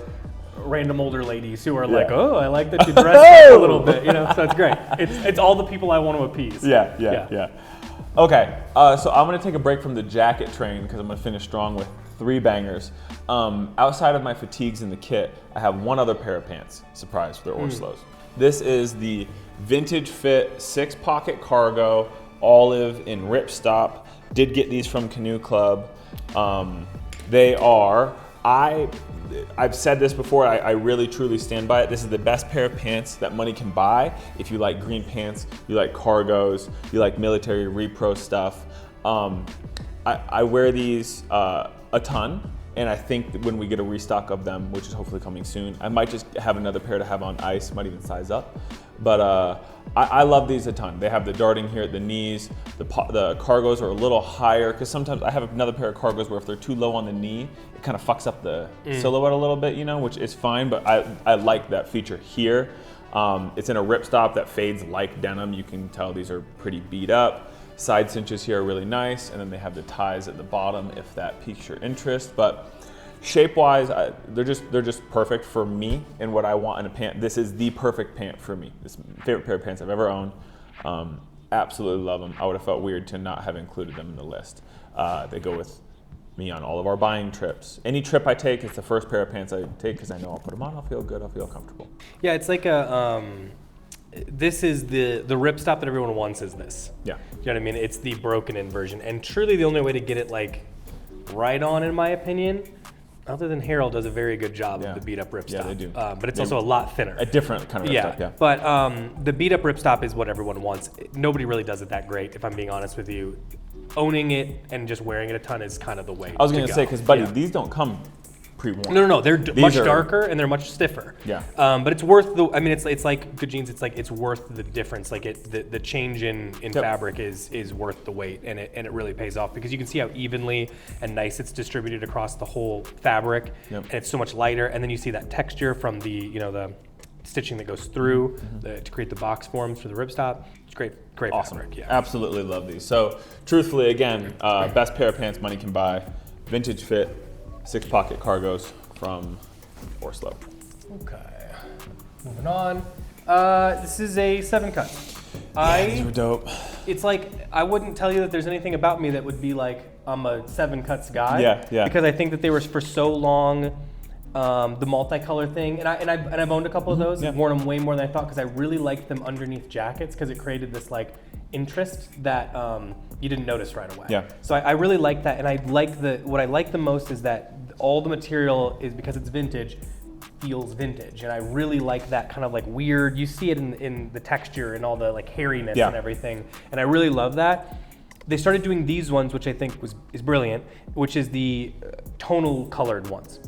random older ladies who are like, oh, I like that you dress up a little bit. You know, so it's great. It's all the people I want to appease. Yeah. Okay, so I'm gonna take a break from the jacket train because I'm gonna finish strong with 3 bangers. Outside of my fatigues in the kit, I have one other pair of pants. Surprise, they're Orslows. This is the Vintage Fit 6-pocket cargo, olive in Ripstop. Did get these from Canoe Club. They are, I've said this before, I really truly stand by it. This is the best pair of pants that money can buy. If you like green pants, you like cargos, you like military repro stuff. I wear these a ton, and I think that when we get a restock of them, which is hopefully coming soon, I might just have another pair to have on ice, might even size up. But I love these a ton. They have the darting here at the knees. The cargos are a little higher, because sometimes I have another pair of cargos where if they're too low on the knee, it kind of fucks up the silhouette a little bit, you know, which is fine, but I like that feature here. It's in a ripstop that fades like denim. You can tell these are pretty beat up. Side cinches here are really nice, and then they have the ties at the bottom if that piques your interest. But shape-wise, they're just perfect for me and what I want in a pant. This is the perfect pant for me. This is my favorite pair of pants I've ever owned. Absolutely love them. I would have felt weird to not have included them in the list. They go with me on all of our buying trips. Any trip I take, it's the first pair of pants I take because I know I'll put them on, I'll feel good, I'll feel comfortable. Yeah, it's like a, this is the ripstop that everyone wants is this. Yeah. Do you know what I mean? It's the broken in version. And truly the only way to get it like right on, in my opinion, other than Herill does a very good job of the beat up ripstop. Yeah, they do. But it's also a lot thinner. A different kind of ripstop, yeah. But the beat up ripstop is what everyone wants. Nobody really does it that great, if I'm being honest with you. Owning it and just wearing it a ton is kind of the way I was going to say, because buddy, these don't come pre-worn. No, they're much darker and they're much stiffer. Yeah. But it's worth the. I mean, it's like good jeans. It's like it's worth the difference. Like the change in fabric is worth the weight, and it really pays off because you can see how evenly and nice it's distributed across the whole fabric, and it's so much lighter. And then you see that texture from the the stitching that goes through to create the box forms for the ripstop. It's great Awesome. fabric. Yeah. Absolutely love these. So truthfully, again, best pair of pants money can buy. Vintage Fit 6-pocket cargos from Orslow. Okay, moving on. This is a 7 cut. These were dope. It's like, I wouldn't tell you that there's anything about me that would be like, I'm a 7 cuts guy. Yeah. Because I think that they were for so long, the multicolor thing, and I've owned a couple of those, and worn them way more than I thought because I really liked them underneath jackets because it created this like interest that you didn't notice right away. Yeah. So I really like that, and I like what I like the most is that all the material is, because it's vintage, feels vintage, and I really like that kind of like weird. You see it in the texture and all the like hairiness and everything, and I really love that. They started doing these ones, which I think is brilliant, which is the tonal colored ones.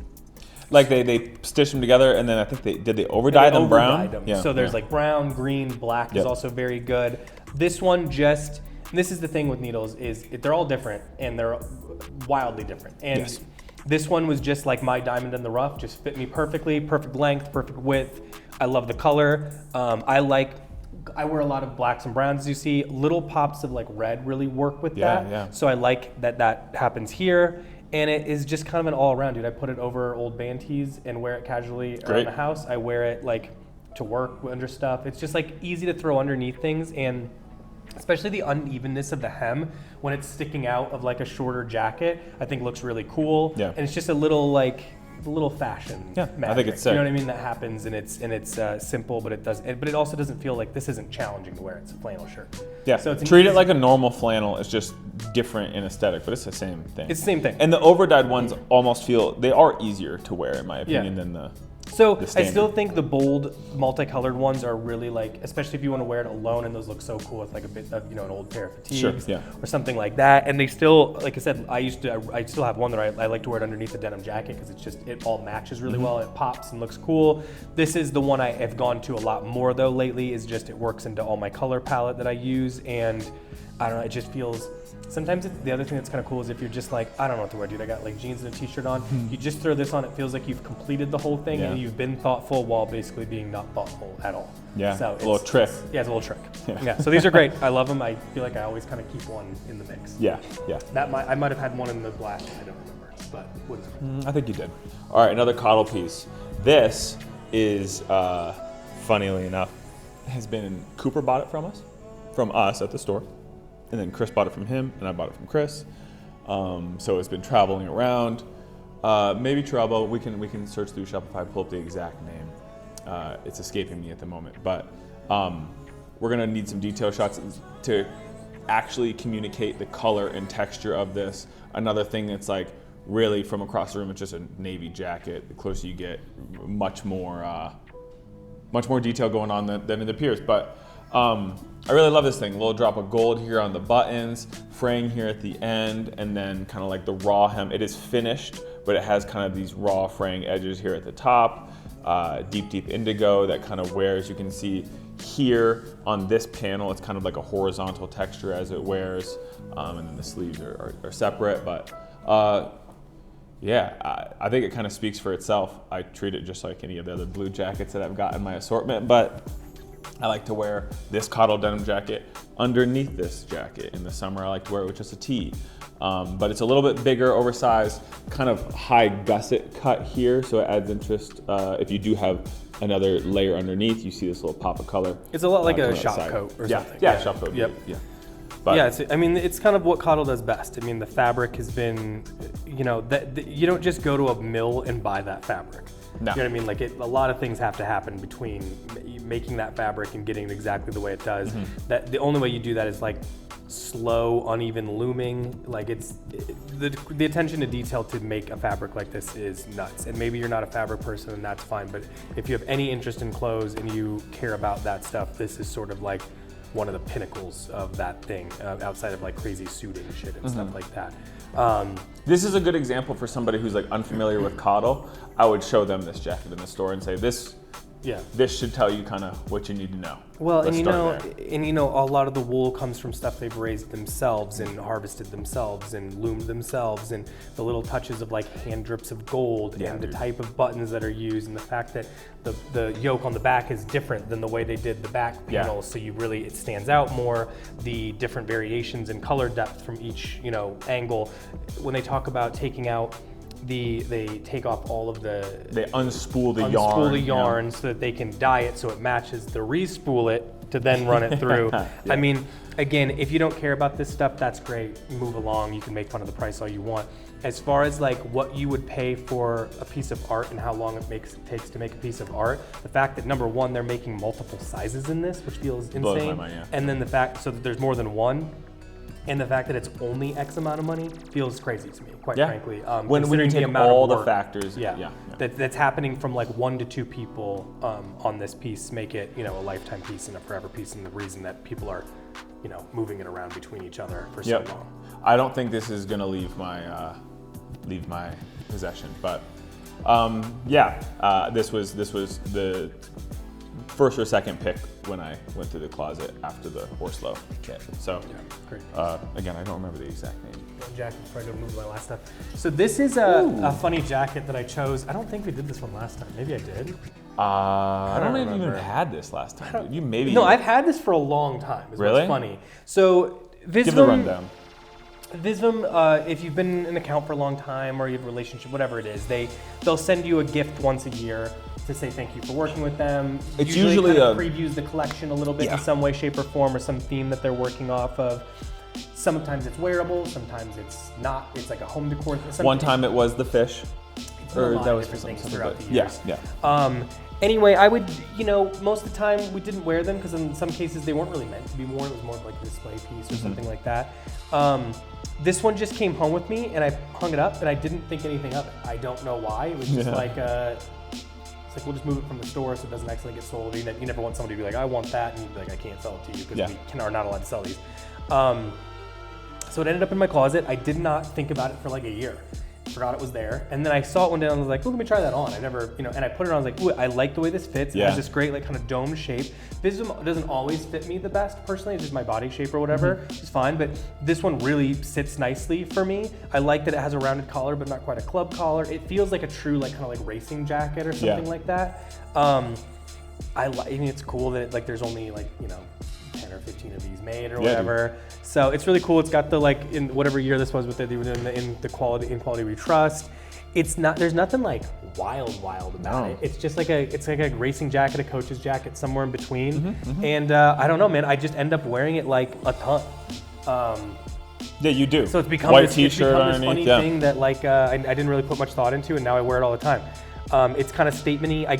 Like they stitched them together, and then I think they overdye them brown. Yeah, so there's like brown, green, black is also very good. This one just, this is the thing with needles, is they're all different and they're wildly different. And this one was just like my diamond in the rough, just fit me perfectly, perfect length, perfect width. I love the color. I wear a lot of blacks and browns, as you see. Little pops of like red really work with that. Yeah. So I like that happens here. And it is just kind of an all-around, dude. I put it over old band tees and wear it casually around the house. I wear it like to work under stuff. It's just like easy to throw underneath things, and especially the unevenness of the hem when it's sticking out of like a shorter jacket, I think looks really cool. Yeah. And it's just a little fashion. Yeah, magic. I think it's sick. You know what I mean? That happens, and it's simple, but it also doesn't feel like this isn't challenging to wear. It's a flannel shirt. Yeah. So treat it like a normal flannel. It's just different in aesthetic, but it's the same thing. It's the same thing. And the overdyed ones almost feel, they are easier to wear in my opinion than the So I still think the bold multicolored ones are really like, especially if you want to wear it alone, and those look so cool with like a bit of, you know, an old pair of fatigues or something like that. And they still, like I said, I still have one that I like to wear it underneath the denim jacket because it all matches really well. It pops and looks cool. This is the one I have gone to a lot more though lately. Is just it works into all my color palette that I use, and I don't know, it just feels. Sometimes the other thing that's kind of cool is if you're just like, I don't know what to wear, dude. I got like jeans and a t-shirt on. You just throw this on, it feels like you've completed the whole thing and you've been thoughtful while basically being not thoughtful at all. Yeah, so a little trick. It's a little trick. Yeah, so these are great. I love them. I feel like I always kind of keep one in the mix. Yeah. I might have had one in the black. I don't remember, but what is it? I think you did. All right, another Cottle piece. This is, funnily enough, has been Cooper bought it from us at the store. And then Chris bought it from him, and I bought it from Chris. So it's been traveling around. Maybe Trouble. We can search through Shopify, pull up the exact name. It's escaping me at the moment, but we're gonna need some detail shots to actually communicate the color and texture of this. Another thing that's like really from across the room, it's just a navy jacket. The closer you get, much more detail going on than it appears. But I really love this thing. A little drop of gold here on the buttons, fraying here at the end, and then kind of like the raw hem. It is finished, but it has kind of these raw fraying edges here at the top. Deep indigo that kind of wears. You can see here on this panel, it's kind of like a horizontal texture as it wears, and then the sleeves are separate. But I think it kind of speaks for itself. I treat it just like any of the other blue jackets that I've got in my assortment, but I like to wear this Cottle denim jacket underneath this jacket. In the summer, I like to wear it with just a tee. But it's a little bit bigger, oversized, kind of high gusset cut here, so it adds interest. If you do have another layer underneath, you see this little pop of color. It's a lot like a shop coat or something. Yeah, shop coat. Yep. Yeah. But it's kind of what Cottle does best. I mean, the fabric has been, you don't just go to a mill and buy that fabric. No. You know what I mean? Like a lot of things have to happen between making that fabric and getting it exactly the way it does. That the only way you do that is like slow, uneven looming. Like the attention to detail to make a fabric like this is nuts. And maybe you're not a fabric person, and that's fine. But if you have any interest in clothes and you care about that stuff, this is sort of like one of the pinnacles of that thing, outside of like crazy suiting shit and stuff like that. This is a good example for somebody who's like unfamiliar with Cottle. I would show them this jacket in the store and say, this should tell you kind of what you need to know. Well, and a lot of the wool comes from stuff they've raised themselves and harvested themselves and loomed themselves, and the little touches of like hand drips of gold and the type of buttons that are used, and the fact that the yoke on the back is different than the way they did the back panels, so it stands out more. The different variations in color depth from each angle. When they talk about taking out they take off all of they unspool the yarn so that they can dye it so it matches the re-spool it to then run it through. I mean, again, if you don't care about this stuff, that's great. Move along. You can make fun of the price all you want. As far as like what you would pay for a piece of art and how long it takes to make a piece of art, the fact that number one, they're making multiple sizes in this, which feels insane. Blows my mind, and then the fact that there's more than one. And the fact that it's only X amount of money feels crazy to me, quite frankly. When you take all the factors, that's happening from like 1 to 2 people on this piece make it, a lifetime piece and a forever piece, and the reason that people are, moving it around between each other for so long. I don't think this is gonna leave my possession, but this was the first or second pick when I went to the closet after the Orslow kit. So, great. Again, I don't remember the exact name. Jacket before I go move my last stuff. So this is a funny jacket that I chose. I don't think we did this one last time. Maybe I did. I don't even had this last time. You maybe. No, I've had this for a long time. Really? What's funny. So Visvim. Give the rundown. Visvim, if you've been an account for a long time or you have a relationship, whatever it is, they'll send you a gift once a year to say thank you for working with them. It's usually kind of previews the collection a little bit in some way, shape, or form, or some theme that they're working off of. Sometimes it's wearable, sometimes it's not. It's like a home decor. One time it was the fish. Or that was for things throughout the years. Yeah. Anyway, I would, most of the time we didn't wear them because in some cases they weren't really meant to be worn. It was more of like a display piece or something like that. This one just came home with me and I hung it up and I didn't think anything of it. I don't know why. It was just like It's like, we'll just move it from the store so it doesn't accidentally get sold. You never want somebody to be like, I want that, and you'd be like, I can't sell it to you because we are not allowed to sell these. So it ended up in my closet. I did not think about it for like a year. Forgot it was there. And then I saw it one day and I was like, oh, let me try that on. I never, and I put it on, I was like, ooh, I like the way this fits. It has this great like kind of dome shape. Visvim doesn't always fit me the best personally. It's just my body shape or whatever, which is fine. But this one really sits nicely for me. I like that it has a rounded collar, but not quite a club collar. It feels like a true like kind of like racing jacket or something like that. I mean, it's cool that like there's only like, 10 or 15 of these made or whatever. Dude. So it's really cool. It's got the like in whatever year this was with it, in the quality we trust. It's not, there's nothing like wild about it. It's just like it's like a racing jacket, a coach's jacket, somewhere in between. And I don't know, man, I just end up wearing it like a ton. Yeah, you do. So it's become White this funny thing that like I didn't really put much thought into, and now I wear it all the time. It's kind of statement-y. I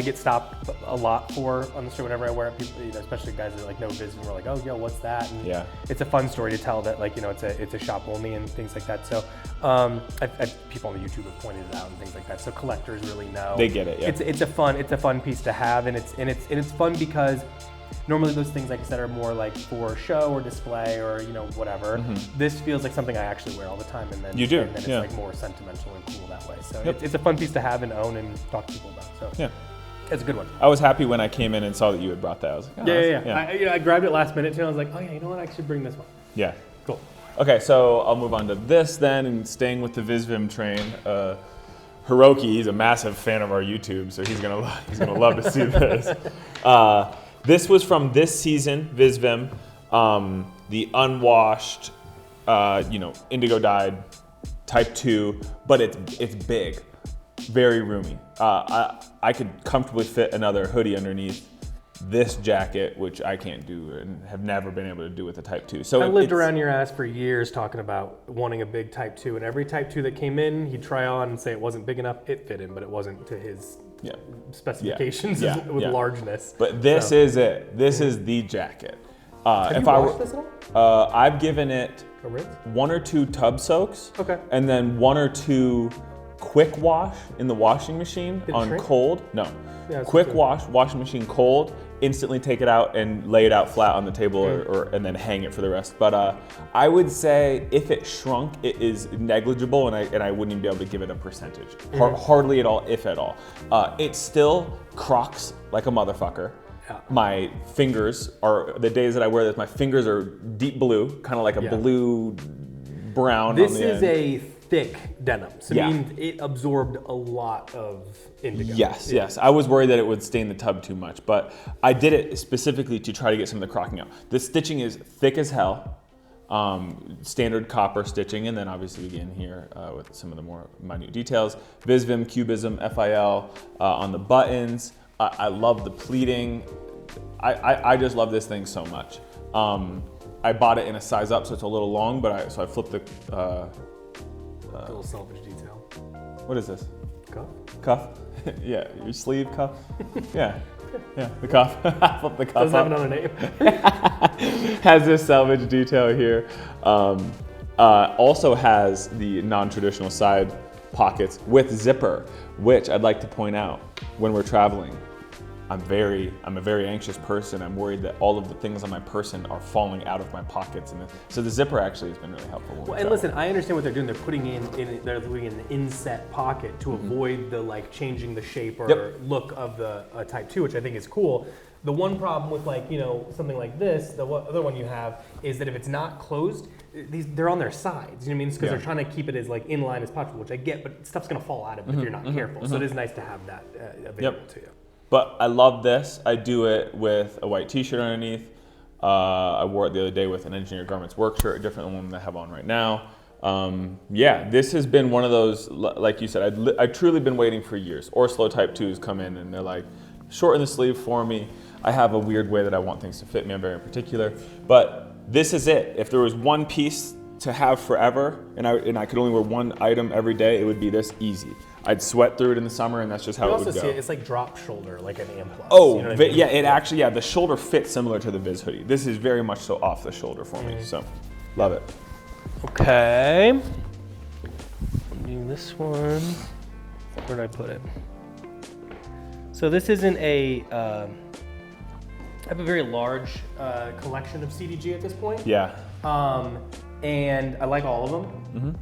get stopped a lot for on the street whenever I wear it. People, especially guys that like know Visvim, were like, "Oh, yo, what's that?" And it's a fun story to tell that like it's a shop only and things like that. So people on the YouTube have pointed it out and things like that. So collectors really know. They get it. Yeah. It's a fun piece to have, and it's fun because normally those things, like I said, are more like for show or display or whatever. This feels like something I actually wear all the time, and then it's like more sentimental and cool that way. So it's a fun piece to have and own and talk to people about. So it's a good one. I was happy when I came in and saw that you had brought that. I was like, I grabbed it last minute too. I was like, oh yeah, you know what? I should bring this one. Yeah. Cool. Okay, so I'll move on to this then, and staying with the Visvim train. Hiroki, he's a massive fan of our YouTube, so he's gonna love to see this. This was from this season, Visvim, the unwashed, indigo dyed type 2, but it's big, very roomy. I could comfortably fit another hoodie underneath this jacket, which I can't do and have never been able to do with a type 2. So I lived around your ass for years talking about wanting a big type 2, and every type 2 that came in, he'd try on and say it wasn't big enough. It fit him, but it wasn't to his specifications with largeness. But this is it. This is the jacket. Have you washed this at all? I've given it a rinse? 1 or 2 tub soaks. Okay. And then 1 or 2 quick wash in the washing machine on cold. No. Yeah, quick wash, washing machine cold, instantly take it out and lay it out flat on the table and then hang it for the rest. But I would say if it shrunk, it is negligible, and I wouldn't even be able to give it a percentage. Hardly at all, if at all. It still crocs like a motherfucker. Yeah. My fingers are, the days that I wear this, my fingers are deep blue, kind of like a blue brown. This is a thick denim, so I mean, it absorbed a lot of indigo. Yes. I was worried that it would stain the tub too much, but I did it specifically to try to get some of the crocking out. The stitching is thick as hell, standard copper stitching, and then obviously again here with some of the more minute details. Visvim, Cubism, FIL on the buttons. I love the pleating. I just love this thing so much. I bought it in a size up, so it's a little long, but so I flipped the little selvage detail. What is this? Cuff? Yeah, your sleeve cuff? Yeah, the cuff. I flipped the cuff. Doesn't have another name. Has this selvage detail here. Also has the non-traditional side pockets with zipper, which I'd like to point out when we're traveling. I'm a very anxious person. I'm worried that all of the things on my person are falling out of my pockets, and so the zipper actually has been really helpful. Well, and listen, I understand what they're doing. They're putting they're putting in the inset pocket to avoid the like changing the shape or look of the Type 2, which I think is cool. The one problem with like something like this, the other one you have is that if it's not closed, they're on their sides. You know what I mean? It's because they're trying to keep it as like in line as possible, which I get, but stuff's gonna fall out of it if you're not careful. So it is nice to have that available to you. But I love this. I do it with a white t-shirt underneath. I wore it the other day with an Engineered Garments work shirt, different than the one that I have on right now. This has been one of those, like you said, I've truly been waiting for years. Orslow Type 2s come in and they're like, shorten the sleeve for me. I have a weird way that I want things to fit me. I'm very particular. But this is it. If there was one piece to have forever and I could only wear one item every day, it would be this easy. I'd sweat through it in the summer, and that's just how it would go. You also see it's like drop shoulder, like an Amplus. Oh, you know what I mean? Yeah, it actually, the shoulder fits similar to the Viz hoodie. This is very much so off the shoulder for me, so love it. Okay. I'm doing this one. Where did I put it? So this isn't a, I have a very large collection of CDG at this point. Yeah. And I like all of them.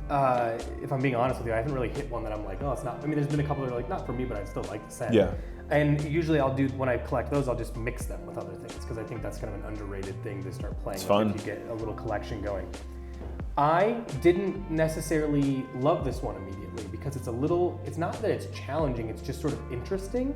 If I'm being honest with you, I haven't really hit one that I'm like, oh, it's not. I mean, there's been a couple that are like, not for me, but I still like the scent. Yeah. And usually I'll do, when I collect those, I'll just mix them with other things because I think that's kind of an underrated thing to start playing. It's fun. If you get a little collection going. I didn't necessarily love this one immediately because it's a little, it's not that it's challenging, it's just sort of interesting.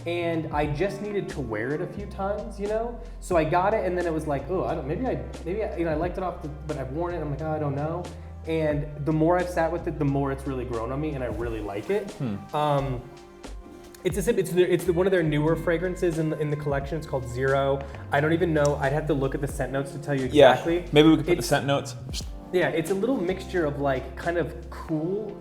And I just needed to wear it a few times, you know? So I got it and then it was like, oh, maybe I, you know, I liked it off, but I've worn it and I'm like, oh, I don't know. And the more I've sat with it, the more it's really grown on me and I really like it. It's one of their newer fragrances in the collection. It's called Zero. I don't even know, I'd have to look at the scent notes to tell you exactly. Yeah, maybe we could put the scent notes. Yeah, it's a little mixture of like kind of cool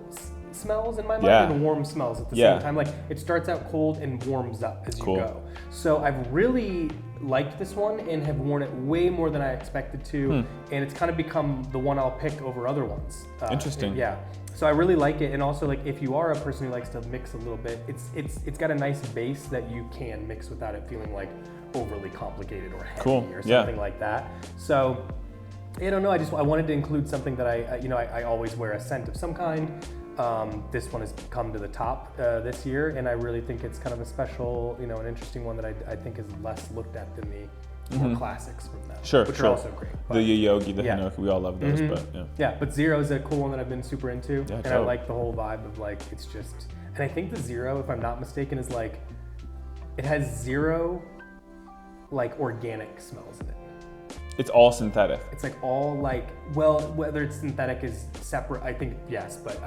smells in my mind and warm smells at the same time. Like it starts out cold and warms up as you go. So I've really liked this one and have worn it way more than I expected to. And it's kind of become the one I'll pick over other ones. Interesting. Yeah. So I really like it. And also like if you are a person who likes to mix a little bit, it's got a nice base that you can mix without it feeling like overly complicated or heavy or something like that. So I don't know, I wanted to include something that I always wear a scent of some kind. This one has come to the top this year, and I really think it's kind of a special, you know, an interesting one that I think is less looked at than the more classics from them, which are also great. But the Yogi, the Hinoki, we all love those, but yeah. But Zero is a cool one that I've been super into, and I like the whole vibe of like, it's just, and I think the Zero, if I'm not mistaken, is like, it has zero like organic smells in it. It's all synthetic. It's like all like, well, whether it's synthetic is separate, I think yes, but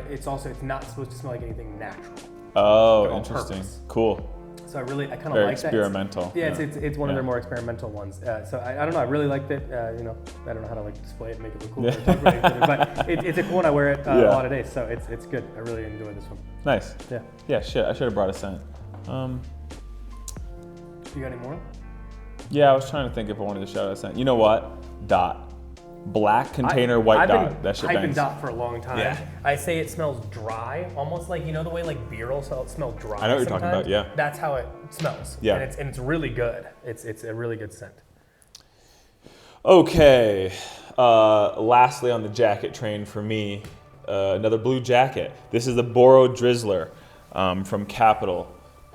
it's also, it's not supposed to smell like anything natural. Oh, interesting. Purpose. Cool. So I kind of like that. Very experimental. It's one of their more experimental ones. So I don't know, I really liked it. You know, I don't know how to like display it and make it look cool, but it's a cool one. I wear it a lot of days, so it's good. I really enjoy this one. Nice. Yeah, shit, I should have brought a scent. You got any more? Yeah, I was trying to think if I wanted to shout out a scent. You know what? Dot. Black container, white dot. That shit bangs. I've been Dot for a long time. Yeah. I say it smells dry, almost like, you know the way like beer will smell dry. I know what you're talking about, yeah. That's how it smells. Yeah. And it's really good. It's a really good scent. Okay. Lastly on the jacket train for me, another blue jacket. This is the Boro Drizzler from Kapital,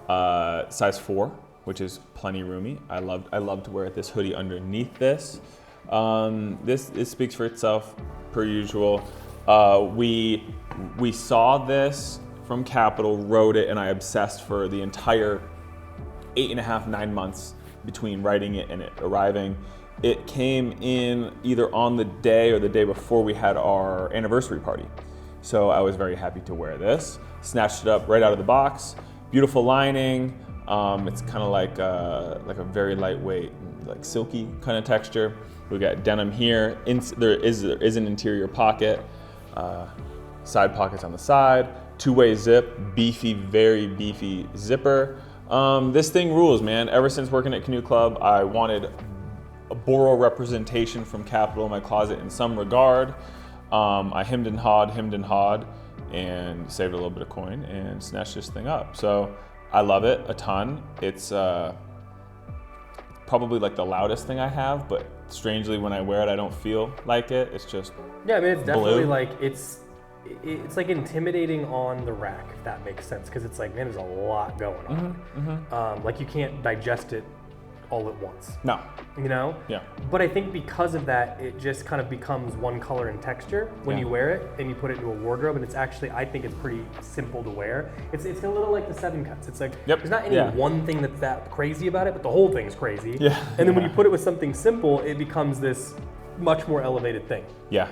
size 4. Which is plenty roomy. I love to wear this hoodie underneath this. This speaks for itself per usual. We saw this from Kapital, wrote it, and I obsessed for the entire 8.5, 9 months between writing it and it arriving. It came in either on the day or the day before we had our anniversary party. So I was very happy to wear this. Snatched it up right out of the box. Beautiful lining. It's kind of like a very lightweight, like silky kind of texture. We got denim here. There is an interior pocket, side pockets on the side, two-way zip, beefy, very beefy zipper. This thing rules, man. Ever since working at Canoe Club, I wanted a Boro representation from Kapital in my closet in some regard. I hemmed and hawed, and saved a little bit of coin and snatched this thing up. So. I love it a ton. It's probably like the loudest thing I have, but strangely when I wear it, I don't feel like it. It's just I mean, it's definitely blue. Like it's like intimidating on the rack, if that makes sense, because it's like, man, there's a lot going on. Like you can't digest it all at once. No. You know? Yeah. But I think because of that, it just kind of becomes one color and texture when you wear it and you put it into a wardrobe, and it's actually, I think it's pretty simple to wear. It's a little like the 7 cuts. It's like, there's not any one thing that's that crazy about it, but the whole thing's crazy. Yeah. And then when you put it with something simple, it becomes this much more elevated thing. Yeah.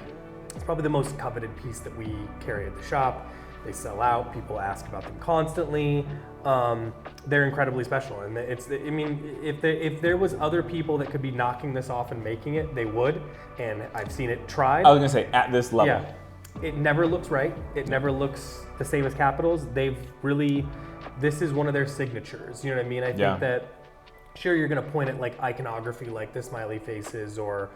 It's probably the most coveted piece that we carry at the shop. They sell out. People ask about them constantly. They're incredibly special, and I mean, if there was other people that could be knocking this off and making it, they would. And I've seen it tried. I was gonna say at this level. Yeah, it never looks right. It never looks the same as Kapital's. They've really, this is one of their signatures. You know what I mean? I think that. Sure, you're going to point at like iconography like the smiley faces or,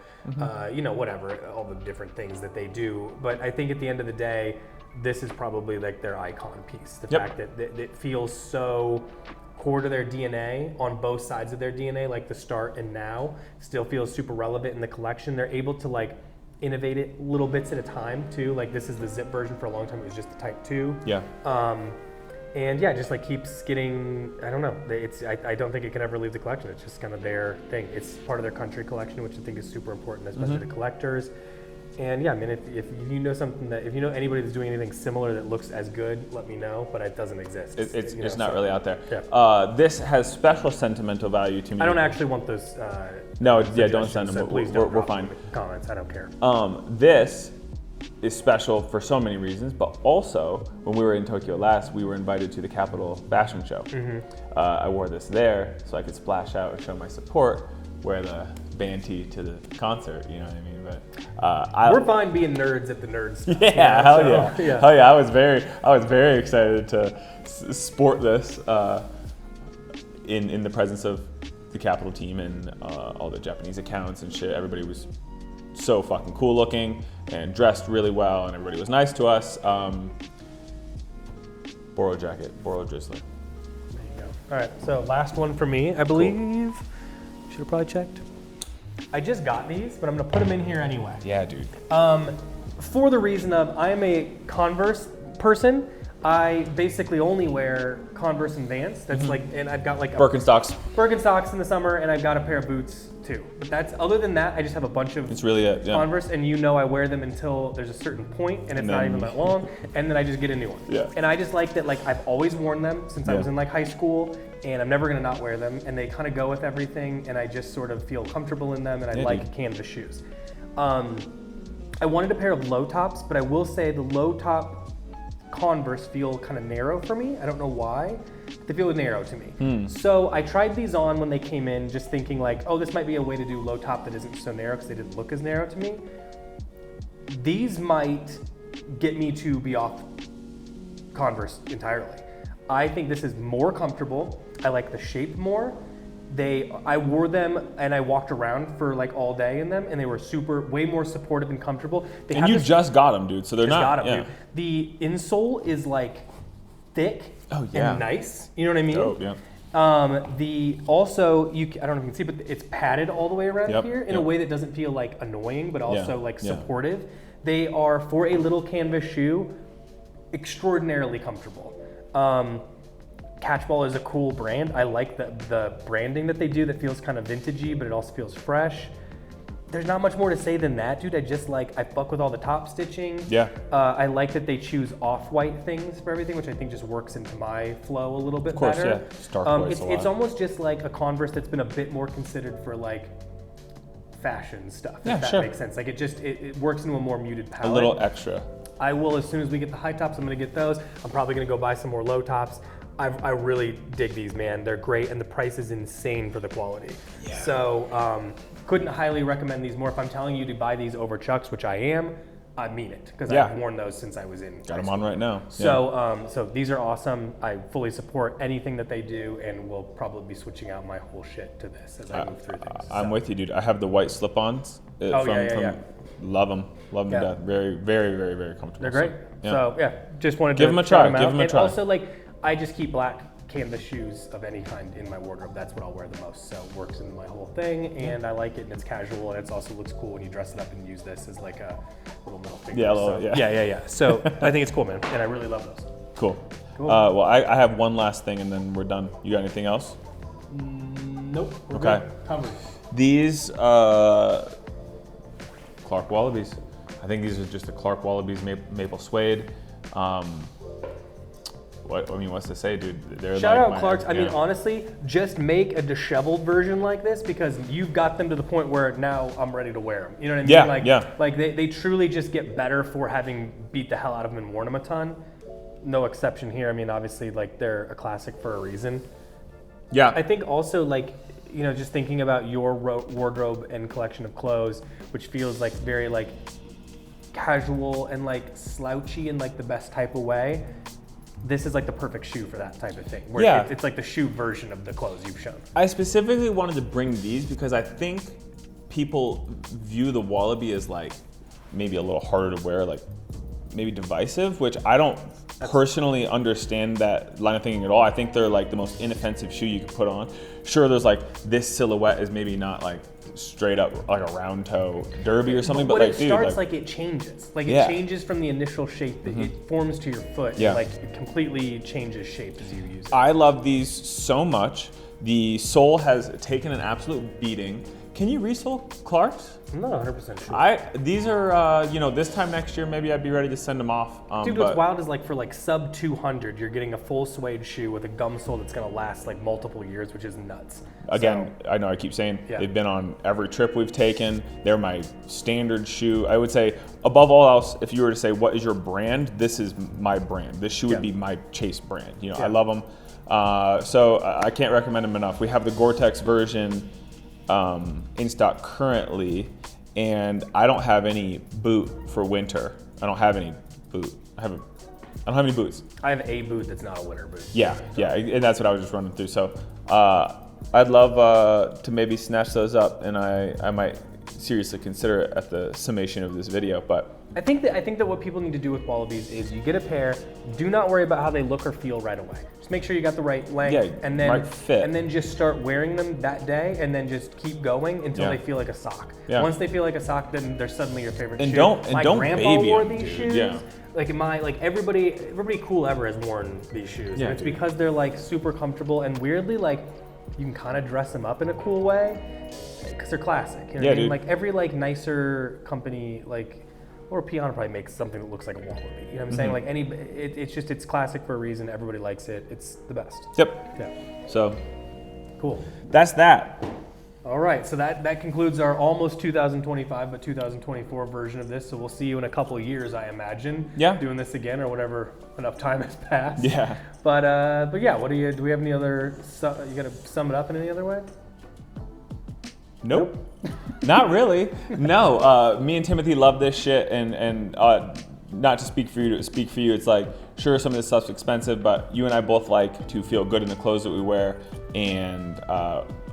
you know, whatever, all the different things that they do. But I think at the end of the day, this is probably like their icon piece. The fact that it feels so core to their DNA on both sides of their DNA, like the start and now, still feels super relevant in the collection. They're able to like innovate it little bits at a time too. Like this is the zip version. For a long time it was just the Type 2. Yeah. And yeah, just like keeps getting, I don't know, I don't think it can ever leave the collection. It's just kind of their thing. It's part of their country collection, which I think is super important, especially to collectors. And yeah, I mean, if you know something if you know anybody that's doing anything similar that looks as good, let me know, but it doesn't exist. It's not really out there. Yeah. This has special sentimental value to me. I don't actually want those. No, yeah, don't send them. So please don't we're fine. Comments, I don't care. This is special for so many reasons, but also when we were in Tokyo last, we were invited to the Kapital fashion show. I wore this there so I could splash out and show my support, wear the band tee to the concert, you know what I mean? But we're fine being nerds at the nerds stuff. Yeah, hell yeah. Hell yeah, I was very excited to sport this in the presence of the Kapital team and all the Japanese accounts and shit. Everybody was so fucking cool looking and dressed really well, and everybody was nice to us. Boro jacket, Boro drizzler. There you go. All right, so last one for me, I believe. Cool. Should have probably checked. I just got these, but I'm gonna put them in here anyway. Yeah, dude. For the reason of I am a Converse person. I basically only wear Converse and Vans. That's like, and I've got like Birkenstocks in the summer, and I've got a pair of boots too. But that's, other than that, I just have a bunch of Converse, and you know I wear them until there's a certain point, and it's not even that long, and then I just get a new one. Yeah. And I just like that, like I've always worn them since I was in like high school, and I'm never gonna not wear them, and they kind of go with everything, and I just sort of feel comfortable in them, and I like canvas shoes. I wanted a pair of low tops, but I will say the low top Converse feel kind of narrow for me. I don't know why. They feel narrow to me. So I tried these on when they came in, just thinking like, oh, this might be a way to do low top that isn't so narrow, because they didn't look as narrow to me. These might get me to be off Converse entirely. I think this is more comfortable. I like the shape more. I wore them and I walked around for like all day in them, and they were way more supportive and comfortable. And you just got them, dude, so they're not. Dude. The insole is like thick and nice. You know what I mean? Dope, yeah. Also, I don't know if you can see, but it's padded all the way around here in a way that doesn't feel like annoying, but also like supportive. They are, for a little canvas shoe, extraordinarily comfortable. Catchball is a cool brand. I like the branding that they do that feels kind of vintagey, but it also feels fresh. There's not much more to say than that, dude. I fuck with all the top stitching. Yeah. I like that they choose off-white things for everything, which I think just works into my flow a little bit better. Of course, yeah. Stark whites it's almost just like a Converse that's been a bit more considered for like fashion stuff, if that makes sense. Like it works into a more muted palette. A little extra. I will, as soon as we get the high tops, I'm gonna get those. I'm probably gonna go buy some more low tops. I really dig these, man. They're great, and the price is insane for the quality. Yeah. So couldn't highly recommend these more. If I'm telling you to buy these over Chucks, which I am, I mean it, because I've worn those since I was in. Got them on right now. So so these are awesome. I fully support anything that they do, and will probably be switching out my whole shit to this as I move through things. I'm with you, dude. I have the white slip-ons. Love them. Love them to death. Very, very, very, very comfortable. They're great. So just wanted to give them a try. Give them a try. Also, like, I just keep black canvas shoes of any kind in my wardrobe. That's what I'll wear the most. So it works into my whole thing, and I like it, and it's casual, and it also looks cool when you dress it up and use this as like a little middle finger. Yeah. So I think it's cool, man, and I really love those. Cool. Well, I have one last thing, and then we're done. You got anything else? Nope. We're okay. Good. These Clark Wallabies. I think these are just the Clark Wallabies maple suede. What's to say, dude? They're Shout out Clarks. I mean, honestly, just make a disheveled version like this, because you've got them to the point where now I'm ready to wear them. You know what I mean? Like they truly just get better for having beat the hell out of them and worn them a ton. No exception here. I mean, obviously, like, they're a classic for a reason. Yeah. I think also, like, you know, just thinking about your wardrobe and collection of clothes, which feels like very like casual and like slouchy in like the best type of way. This is like the perfect shoe for that type of thing. Where it's like the shoe version of the clothes you've shown. I specifically wanted to bring these because I think people view the Wallaby as like maybe a little harder to wear, like maybe divisive, which I don't personally understand that line of thinking at all. I think they're like the most inoffensive shoe you could put on. Sure, there's like this silhouette is maybe not like straight up like a round toe derby or something, but like, it starts like it changes. Like it changes from the initial shape that it forms to your foot. Yeah. Like it completely changes shape as you use it. I love these so much. The sole has taken an absolute beating. Can you resole Clark's? I'm not 100% sure. These are, you know, this time next year, maybe I'd be ready to send them off. Dude, what's wild is like for like sub 200, you're getting a full suede shoe with a gum sole that's gonna last like multiple years, which is nuts. Again, so, I know I keep saying they've been on every trip we've taken. They're my standard shoe. I would say above all else, if you were to say, what is your brand? This is my brand. This shoe would be my Chase brand. You know, I love them. So I can't recommend them enough. We have the Gore-Tex version in stock currently, and I don't have any boot for winter. I don't have any boot. I don't have any boots. I have a boot that's not a winter boot. Yeah, and that's what I was just running through. So I'd love to maybe snatch those up, and I might seriously consider it at the summation of this video. But I think that what people need to do with Wallabies is you get a pair, do not worry about how they look or feel right away. Just make sure you got the right length, and then right fit. And then just start wearing them that day, and then just keep going until they feel like a sock. Once they feel like a sock, then they're suddenly your favorite shoe. My grandpa baby wore them, these dude. shoes. Like everybody cool ever has worn these shoes. And it's because they're like super comfortable, and weirdly like you can kind of dress them up in a cool way because they're classic. You know what I mean? Dude. Like every like nicer company like. Or Piano probably makes something that looks like a Wallaby. You know what I'm saying? Like it's classic for a reason. Everybody likes it. It's the best. Yep. Yeah. So cool. That's that. All right. So that concludes our almost 2025 but 2024 version of this. So we'll see you in a couple of years, I imagine. Yeah. Doing this again or whatever enough time has passed. Yeah. But yeah. Do we have any other? You got to sum it up in any other way? Nope. Not really. No. Me and Timothy love this shit, and not to speak for you, it's like, sure, some of this stuff's expensive, but you and I both like to feel good in the clothes that we wear, and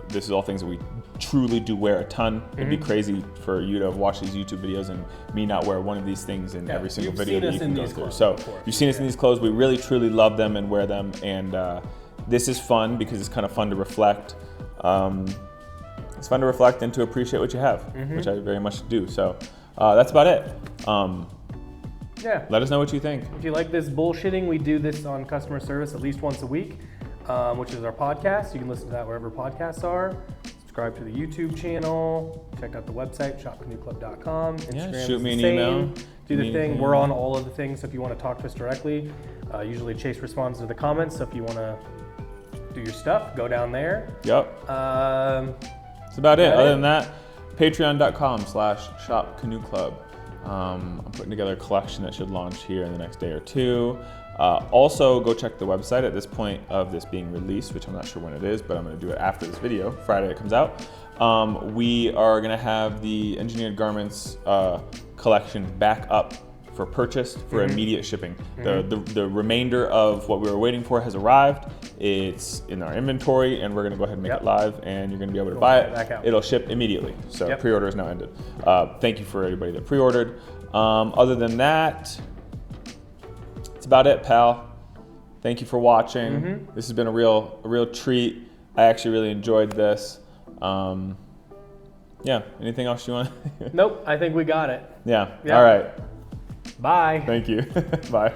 this is all things that we truly do wear a ton. It'd be crazy for you to watch these YouTube videos and me not wear one of these things in every single video that you can go through. So you've seen us in these clothes. We really, truly love them and wear them, and this is fun because it's kind of fun to reflect. It's fun to reflect and to appreciate what you have, which I very much do. So that's about it. Yeah. Let us know what you think. If you like this bullshitting, we do this on customer service at least once a week, which is our podcast. You can listen to that wherever podcasts are. Subscribe to the YouTube channel. Check out the website, shopcanoeclub.com. Instagram shoot me an email. Do the thing. We're on all of the things, so if you want to talk to us directly. Usually Chase responds to the comments, so if you want to do your stuff, go down there. Yep. That's about it. Other than that, patreon.com/shopcanoeclub. I'm putting together a collection that should launch here in the next day or two. Also, go check the website at this point of this being released, which I'm not sure when it is, but I'm going to do it after this video, Friday it comes out. We are going to have the engineered garments collection back up for purchase for immediate shipping. The remainder of what we were waiting for has arrived. It's in our inventory, and we're gonna go ahead and make it live, and you're gonna be able to buy it. It'll ship immediately. So pre-order is now ended. Thank you for everybody that pre-ordered. Other than that, that's about it, pal. Thank you for watching. This has been a real treat. I actually really enjoyed this. Yeah, anything else you want? Nope, I think we got it. Yeah. All right. Bye. Thank you. Bye.